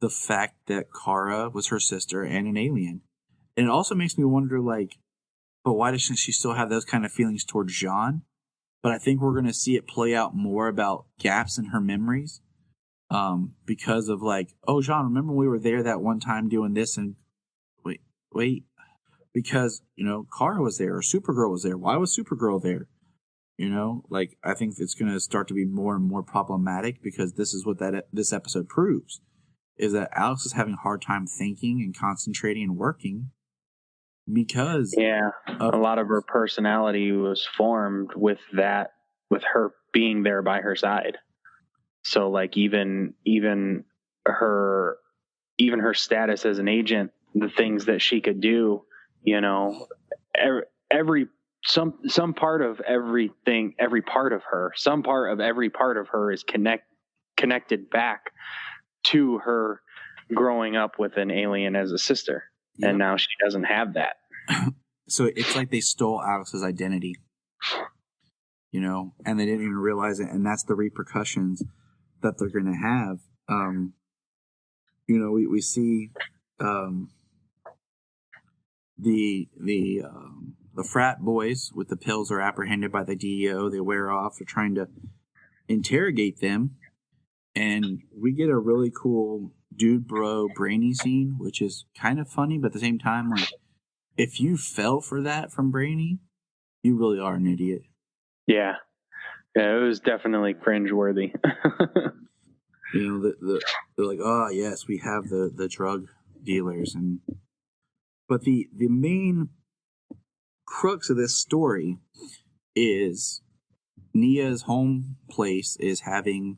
the fact that Kara was her sister and an alien. And it also makes me wonder, like, but why doesn't she still have those kind of feelings towards Jean? But I think we're going to see it play out more about gaps in her memories. Because of like, oh, Jean, remember we were there that one time doing this, and wait, because, Kara was there or Supergirl was there. Why was Supergirl there? Like, I think it's going to start to be more and more problematic because this is what this episode proves, is that Alex is having a hard time thinking and concentrating and working because a lot of her personality was formed with her being there by her side. So like even her status as an agent, the things that she could do, some part of everything, every part of her, some part of every part of her is connected back to her growing up with an alien as a sister. Yep. And now she doesn't have that. So it's like they stole Alex's identity, and they didn't even realize it. And that's the repercussions that they're going to have. We see the frat boys with the pills are apprehended by the DEO. They wear off. They're trying to interrogate them. And we get a really cool dude bro Brainy scene, which is kind of funny, but at the same time, like, if you fell for that from Brainy, you really are an idiot. Yeah, it was definitely cringeworthy. They're like, oh yes, we have the drug dealers, but the main crux of this story is Nia's home place is having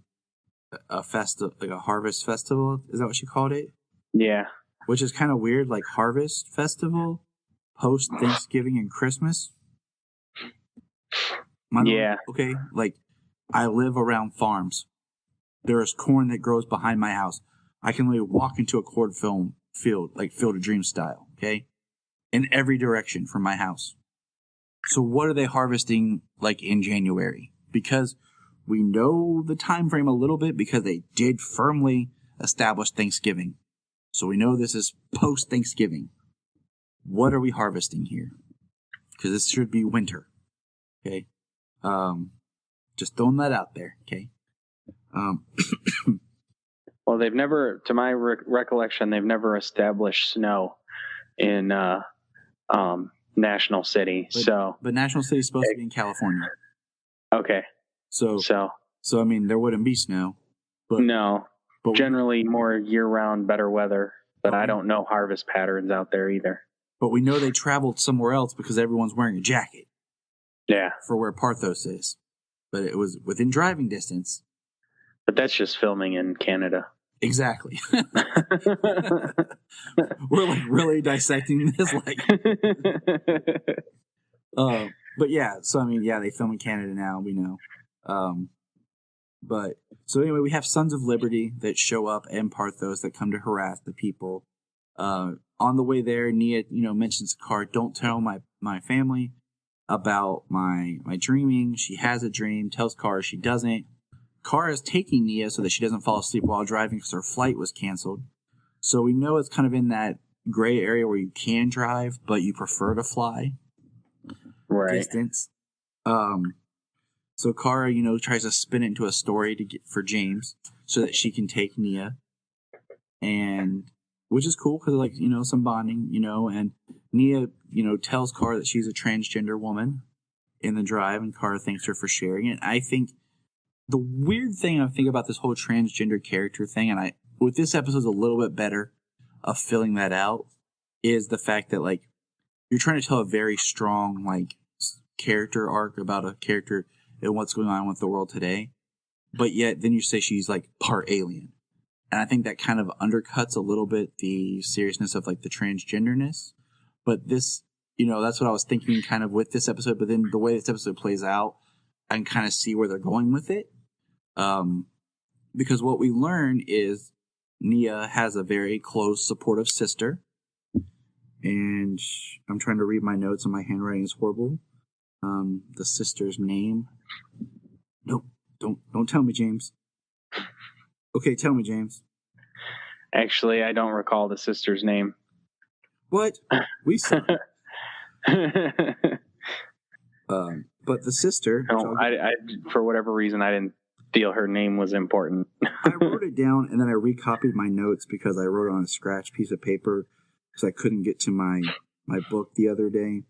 a festival, like a harvest festival. Is that what she called it? Yeah. Which is kind of weird, like harvest festival post Thanksgiving and Christmas. Okay, like I live around farms. There is corn that grows behind my house. I can literally walk into a cornfield field, like Field of Dreams style, okay? In every direction from my house. So what are they harvesting like in January? Because we know the time frame a little bit because they did firmly establish Thanksgiving. So we know this is post-Thanksgiving. What are we harvesting here? Because this should be winter. Okay? Well, Well, they've never, to my recollection, they've never established snow in National City. But National City is supposed to be in California. Okay. So I mean, there wouldn't be snow. But generally more year-round, better weather. But I don't know harvest patterns out there either. But we know they traveled somewhere else because everyone's wearing a jacket. Yeah. For where Parthos is. But it was within driving distance. But that's just filming in Canada. Exactly. We're like really dissecting this. But yeah, so I mean, yeah, they film in Canada now, we know. But so anyway, we have Sons of Liberty that show up and Parthos that come to harass the people. On the way there, Nia, mentions to Kara, don't tell my family about my dreaming. She has a dream, tells Kara she doesn't. Kara is taking Nia so that she doesn't fall asleep while driving because her flight was canceled. So we know it's kind of in that gray area where you can drive, but you prefer to fly. Right. Distance. So Kara, tries to spin it into a story to get for James so that she can take Nia. And which is cool because some bonding, and Nia, tells Kara that she's a transgender woman in the drive, and Kara thanks her for sharing it. I think the weird thing I think about this whole transgender character thing, and with this episode's a little bit better of filling that out, is the fact that you're trying to tell a very strong character arc about a character and what's going on with the world today, but yet then you say she's part alien, and I think that kind of undercuts a little bit the seriousness of the transgenderness. But this, that's what I was thinking kind of with this episode. But then the way this episode plays out, I can kind of see where they're going with it. Because what we learn is Nia has a very close, supportive sister. And I'm trying to read my notes and my handwriting is horrible. The sister's name. Nope. Don't tell me, James. Okay, tell me, James. Actually, I don't recall the sister's name. What? We saw but the sister... No, I for whatever reason, I didn't feel her name was important. I wrote it down, and then I recopied my notes because I wrote it on a scratch piece of paper because I couldn't get to my book the other day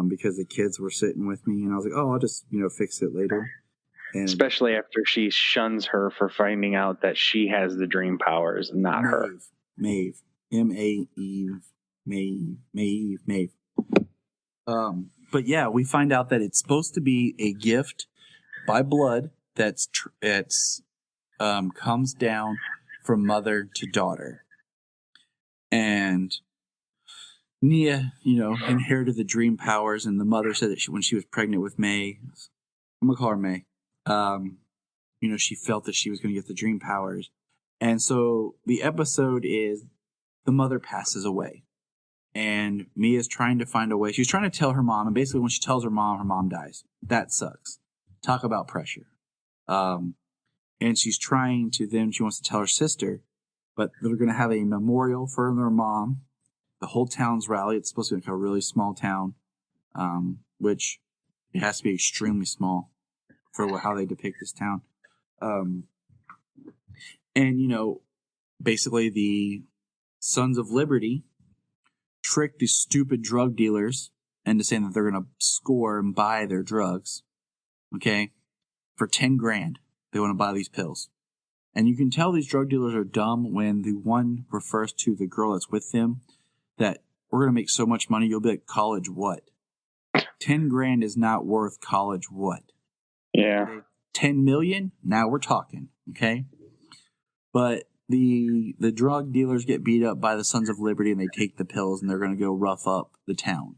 because the kids were sitting with me, and I was like, oh, I'll just, fix it later. And especially after she shuns her for finding out that she has the dream powers and not her. Maeve. M-A-E-V. Maeve. But yeah, we find out that it's supposed to be a gift by blood that's comes down from mother to daughter. And Nia, inherited the dream powers, and the mother said that when she was pregnant with May, I'm gonna call her May, she felt that she was going to get the dream powers. And so the episode is the mother passes away. And Mia's trying to find a way. She's trying to tell her mom, and basically when she tells her mom dies. That sucks. Talk about pressure. And she's trying to, then she wants to tell her sister, but they're going to have a memorial for their mom. The whole town's rally. It's supposed to be a really small town, which it has to be extremely small for how they depict this town. And, basically the Sons of Liberty trick these stupid drug dealers into saying that they're going to score and buy their drugs, okay, for $10,000. They want to buy these pills. And you can tell these drug dealers are dumb when the one refers to the girl that's with them that we're going to make so much money, you'll be like, college what? $10,000 is not worth college what? Yeah. Okay? 10 million? Now we're talking, okay? But the drug dealers get beat up by the Sons of Liberty, and they take the pills, and they're going to go rough up the town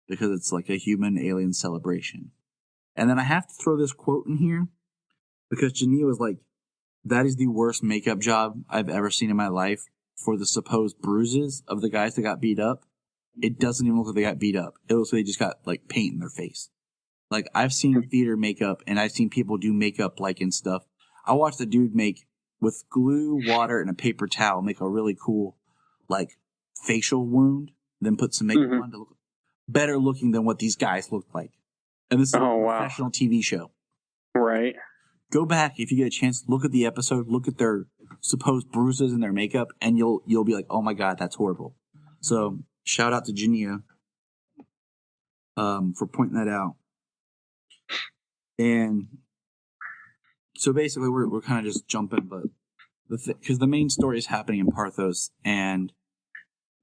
because it's like a human-alien celebration. And then I have to throw this quote in here because Junia was like, that is the worst makeup job I've ever seen in my life for the supposed bruises of the guys that got beat up. It doesn't even look like they got beat up. It looks like they just got paint in their face. I've seen theater makeup, and I've seen people do makeup and stuff. I watched a dude make, with glue, water, and a paper towel, make a really cool facial wound, then put some makeup on to look better looking than what these guys looked like. And this is a professional TV show. Right. Go back if you get a chance, look at the episode, look at their supposed bruises in their makeup, and you'll be like, oh my god, that's horrible. So shout out to Junia for pointing that out. And so basically we're kind of just jumping, but because the main story is happening in Parthos, and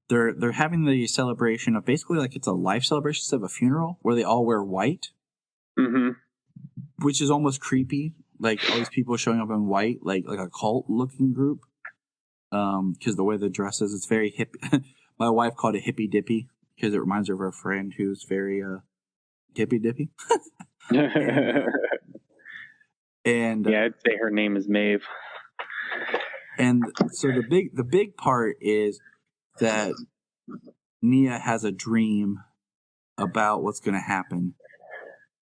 they're having the celebration of basically like it's a life celebration instead of a funeral where they all wear white, which is almost creepy. Like all these people showing up in white, like a cult looking group. Because the way the dress is, it's very hip. My wife called it hippy dippy because it reminds her of her friend who's very hippy dippy. And yeah, I'd say her name is Maeve. And so the big part is that Nia has a dream about what's going to happen.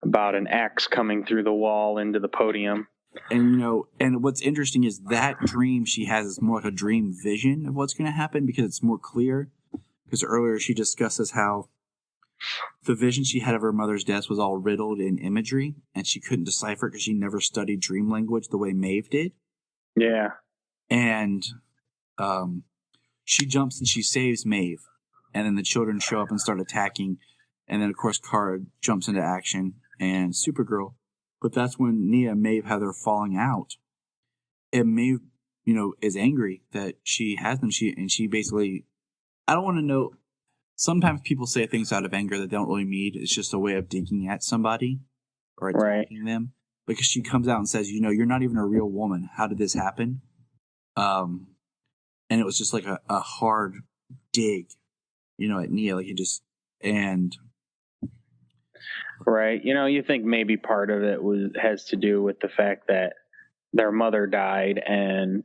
About an axe coming through the wall into the podium. And, and what's interesting is that dream she has is more like a dream vision of what's going to happen because it's more clear. Because earlier she discusses how the vision she had of her mother's death was all riddled in imagery, and she couldn't decipher it because she never studied dream language the way Maeve did. Yeah. And she jumps and she saves Maeve. And then the children show up and start attacking. And then, of course, Kara jumps into action and Supergirl. But that's when Nia and Maeve have their falling out. And Maeve, is angry that she has them. She basically, I don't want to know. Sometimes people say things out of anger that they don't really mean. It's just a way of digging at somebody or attacking them. Because she comes out and says, you're not even a real woman. How did this happen? And it was just like a hard dig, at Nia. Like and right. You think maybe part of it has to do with the fact that their mother died, and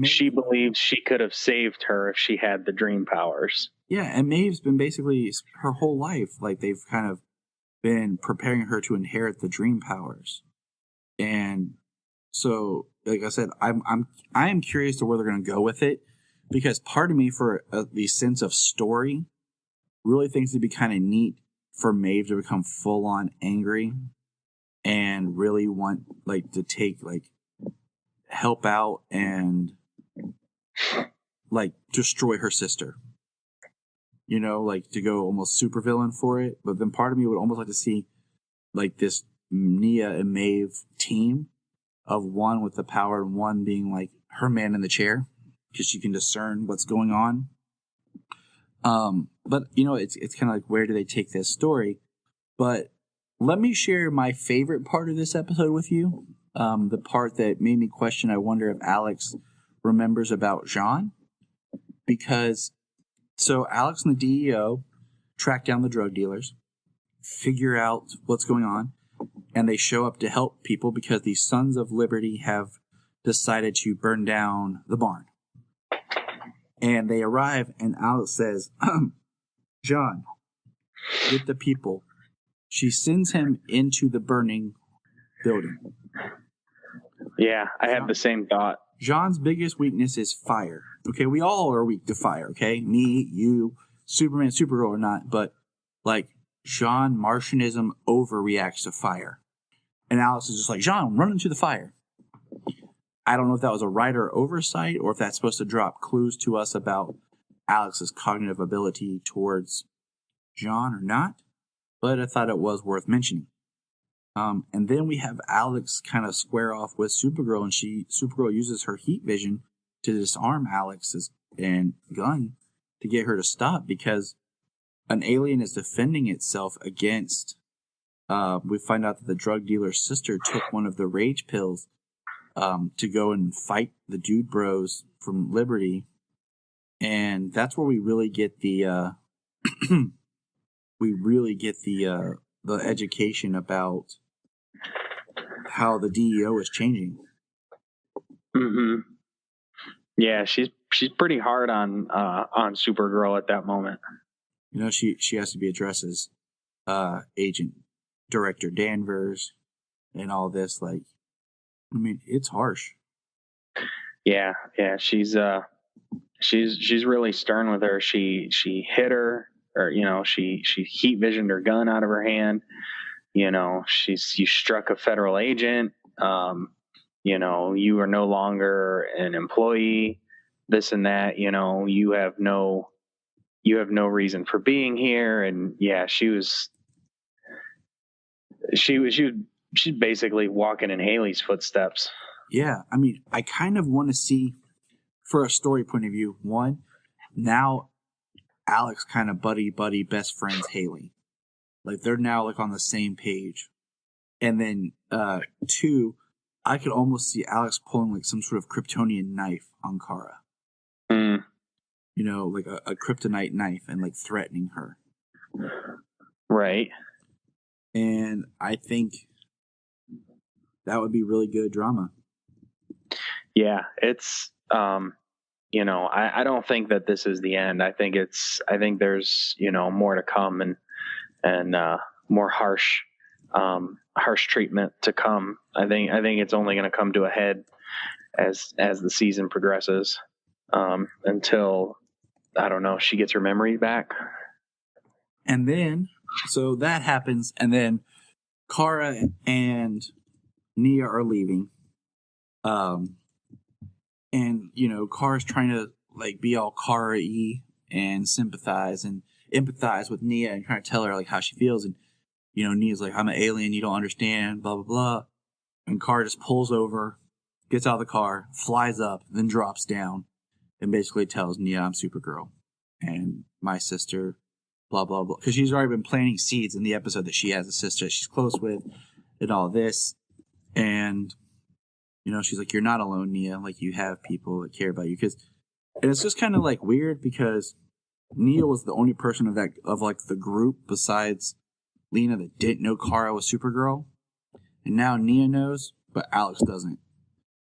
she believes she could have saved her if she had the dream powers. Yeah, and Maeve's been basically her whole life, like they've kind of been preparing her to inherit the dream powers. And so, like I said, I am curious to where they're going to go with it, because part of me, for the sense of story, really thinks it'd be kind of neat for Maeve to become full on angry and really want to take help out and destroy her sister. To go almost supervillain for it. But then part of me would almost like to see this Nia and Maeve team of one with the power and one being her man in the chair, because she can discern what's going on. But it's kind of where do they take this story? But let me share my favorite part of this episode with you. The part that made me question, I wonder if Alex remembers about Jean. Because, so Alex and the DEO track down the drug dealers, figure out what's going on, and they show up to help people because the Sons of Liberty have decided to burn down the barn. And they arrive, and Alex says, John, get the people. She sends him into the burning building. Yeah, I have the same thought. Jean's biggest weakness is fire. Okay, we all are weak to fire, okay? Me, you, Superman, Supergirl or not, but Jean Martianism overreacts to fire. And Alex is just like, Jean, run into the fire. I don't know if that was a writer oversight or if that's supposed to drop clues to us about Alex's cognitive ability towards Jean or not, but I thought it was worth mentioning. And then we have Alex kind of square off with Supergirl, and Supergirl uses her heat vision to disarm Alex's gun to get her to stop, because an alien is defending itself against. We find out that the drug dealer's sister took one of the rage pills to go and fight the Dude Bros from Liberty, and that's where we really get the the education about how the DEO is changing. Mm-hmm. Yeah, she's pretty hard on Supergirl at that moment. She has to be addressed as Agent Director Danvers and all this. It's harsh. Yeah, she's really stern with her. She hit her, or she heat visioned her gun out of her hand. You struck a federal agent. you are no longer an employee, this and that, you have no reason for being here. And yeah, she's basically walking in Haley's footsteps. Yeah. I mean, I kind of want to see, for a story point of view, one, now Alex kind of buddy best friends Haley. Like they're now like on the same page. And then two, I could almost see Alex pulling like some sort of Kryptonian knife on Kara. Mm. Like a kryptonite knife, and like threatening her. Right. And I think that would be really good drama. Yeah, it's I don't think that this is the end. I think there's more to come, and more harsh treatment to come. I think it's only going to come to a head as the season progresses, until, I don't know, she gets her memory back. And then, so that happens, and then Kara and Nia are leaving. And, Kara's trying to, like, be all Kara-y and sympathize and empathize with Nia and trying to tell her, like, how she feels. And, Nia's like, I'm an alien, you don't understand, blah, blah, blah. And Kara just pulls over, gets out of the car, flies up, then drops down, and basically tells Nia, I'm Supergirl. And my sister, blah, blah, blah. Because she's already been planting seeds in the episode that she has a sister that she's close with and all this. And, she's like, you're not alone, Nia. Like, you have people that care about you. And it's just kind of, like, weird because Nia was the only person of the group besides Lena that didn't know Kara was Supergirl. And now Nia knows, but Alex doesn't.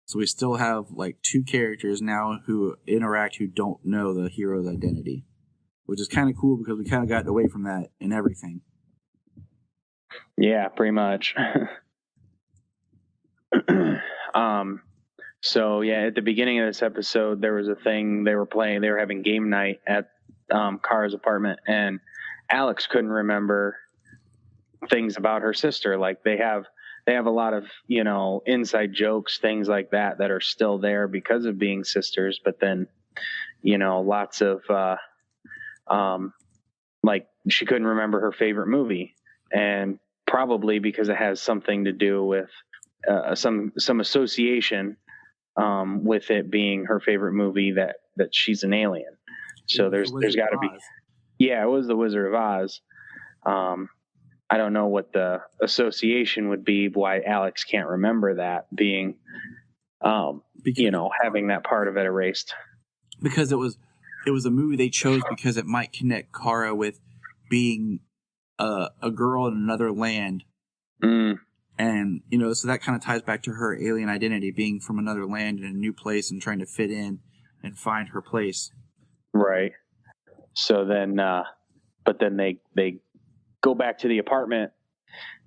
So we still have, like, two characters now who interact who don't know the hero's identity. Which is kind of cool because we kind of got away from that in everything. Yeah, pretty much. So yeah, at the beginning of this episode, there was a thing they were playing. They were having game night at Kara's apartment, and Alex couldn't remember things about her sister. Like they have a lot of inside jokes, things like that are still there because of being sisters. But then lots of like she couldn't remember her favorite movie, and probably because it has something to do with some association with it being her favorite movie that she's an alien. So there's got to be. Yeah, it was The Wizard of Oz. I don't know what the association would be why Alex can't remember that being, having that part of it erased. Because it was a movie they chose because it might connect Kara with being a girl in another land. Mm. And, so that kind of ties back to her alien identity, being from another land in a new place and trying to fit in and find her place. Right. So then, but then they go back to the apartment,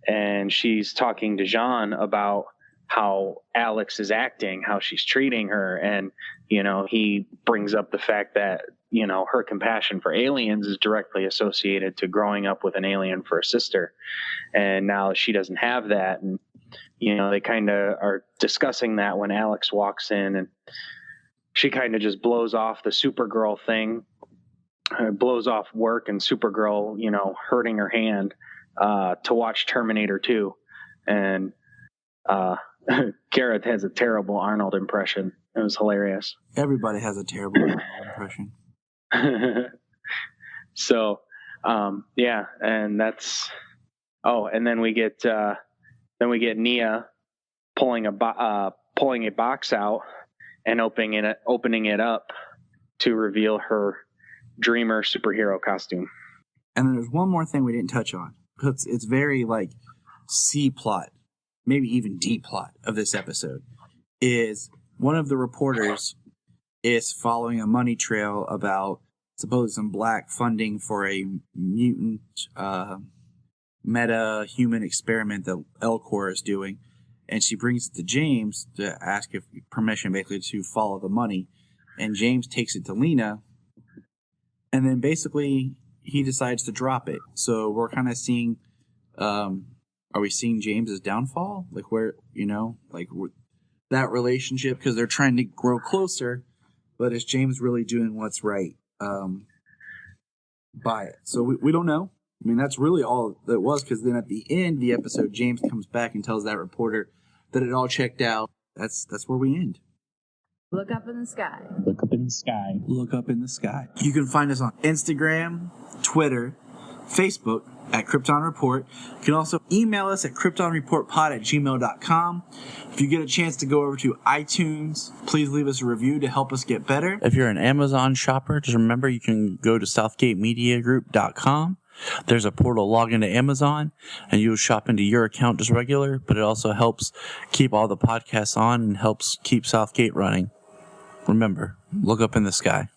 and she's talking to Jean about how Alex is acting, how she's treating her. And, he brings up the fact that, her compassion for aliens is directly associated to growing up with an alien for a sister. And now she doesn't have that. And, they kind of are discussing that when Alex walks in, and she kind of just blows off the Supergirl thing, blows off work and Supergirl, hurting her hand, to watch Terminator 2. And, Gareth has a terrible Arnold impression. It was hilarious. Everybody has a terrible Arnold impression. So, yeah, and that's. Oh, and then we get Nia pulling a box out and opening it up to reveal her Dreamer superhero costume. And then there's one more thing we didn't touch on. It's very like C plot, maybe even D plot of this episode. Is one of the reporters is following a money trail about supposedly some black funding for a mutant meta-human experiment that Elcor is doing. And she brings it to James to ask if permission basically to follow the money. And James takes it to Lena. And then basically he decides to drop it. So we're kind of seeing, are we seeing James's downfall? Like where, that relationship because they're trying to grow closer, but is James really doing what's right by it? So we don't know. I mean, that's really all it was, because then at the end of the episode, James comes back and tells that reporter that it all checked out. That's where we end. Look up in the sky. Look up in the sky. Look up in the sky. You can find us on Instagram, Twitter, Facebook at Krypton Report. You can also email us at kryptonreportpod@gmail.com. If you get a chance to go over to iTunes, please leave us a review to help us get better. If you're an Amazon shopper, just remember you can go to southgatemediagroup.com. There's a portal, log into Amazon, and you'll shop into your account just regular, but it also helps keep all the podcasts on and helps keep Southgate running. Remember, look up in the sky.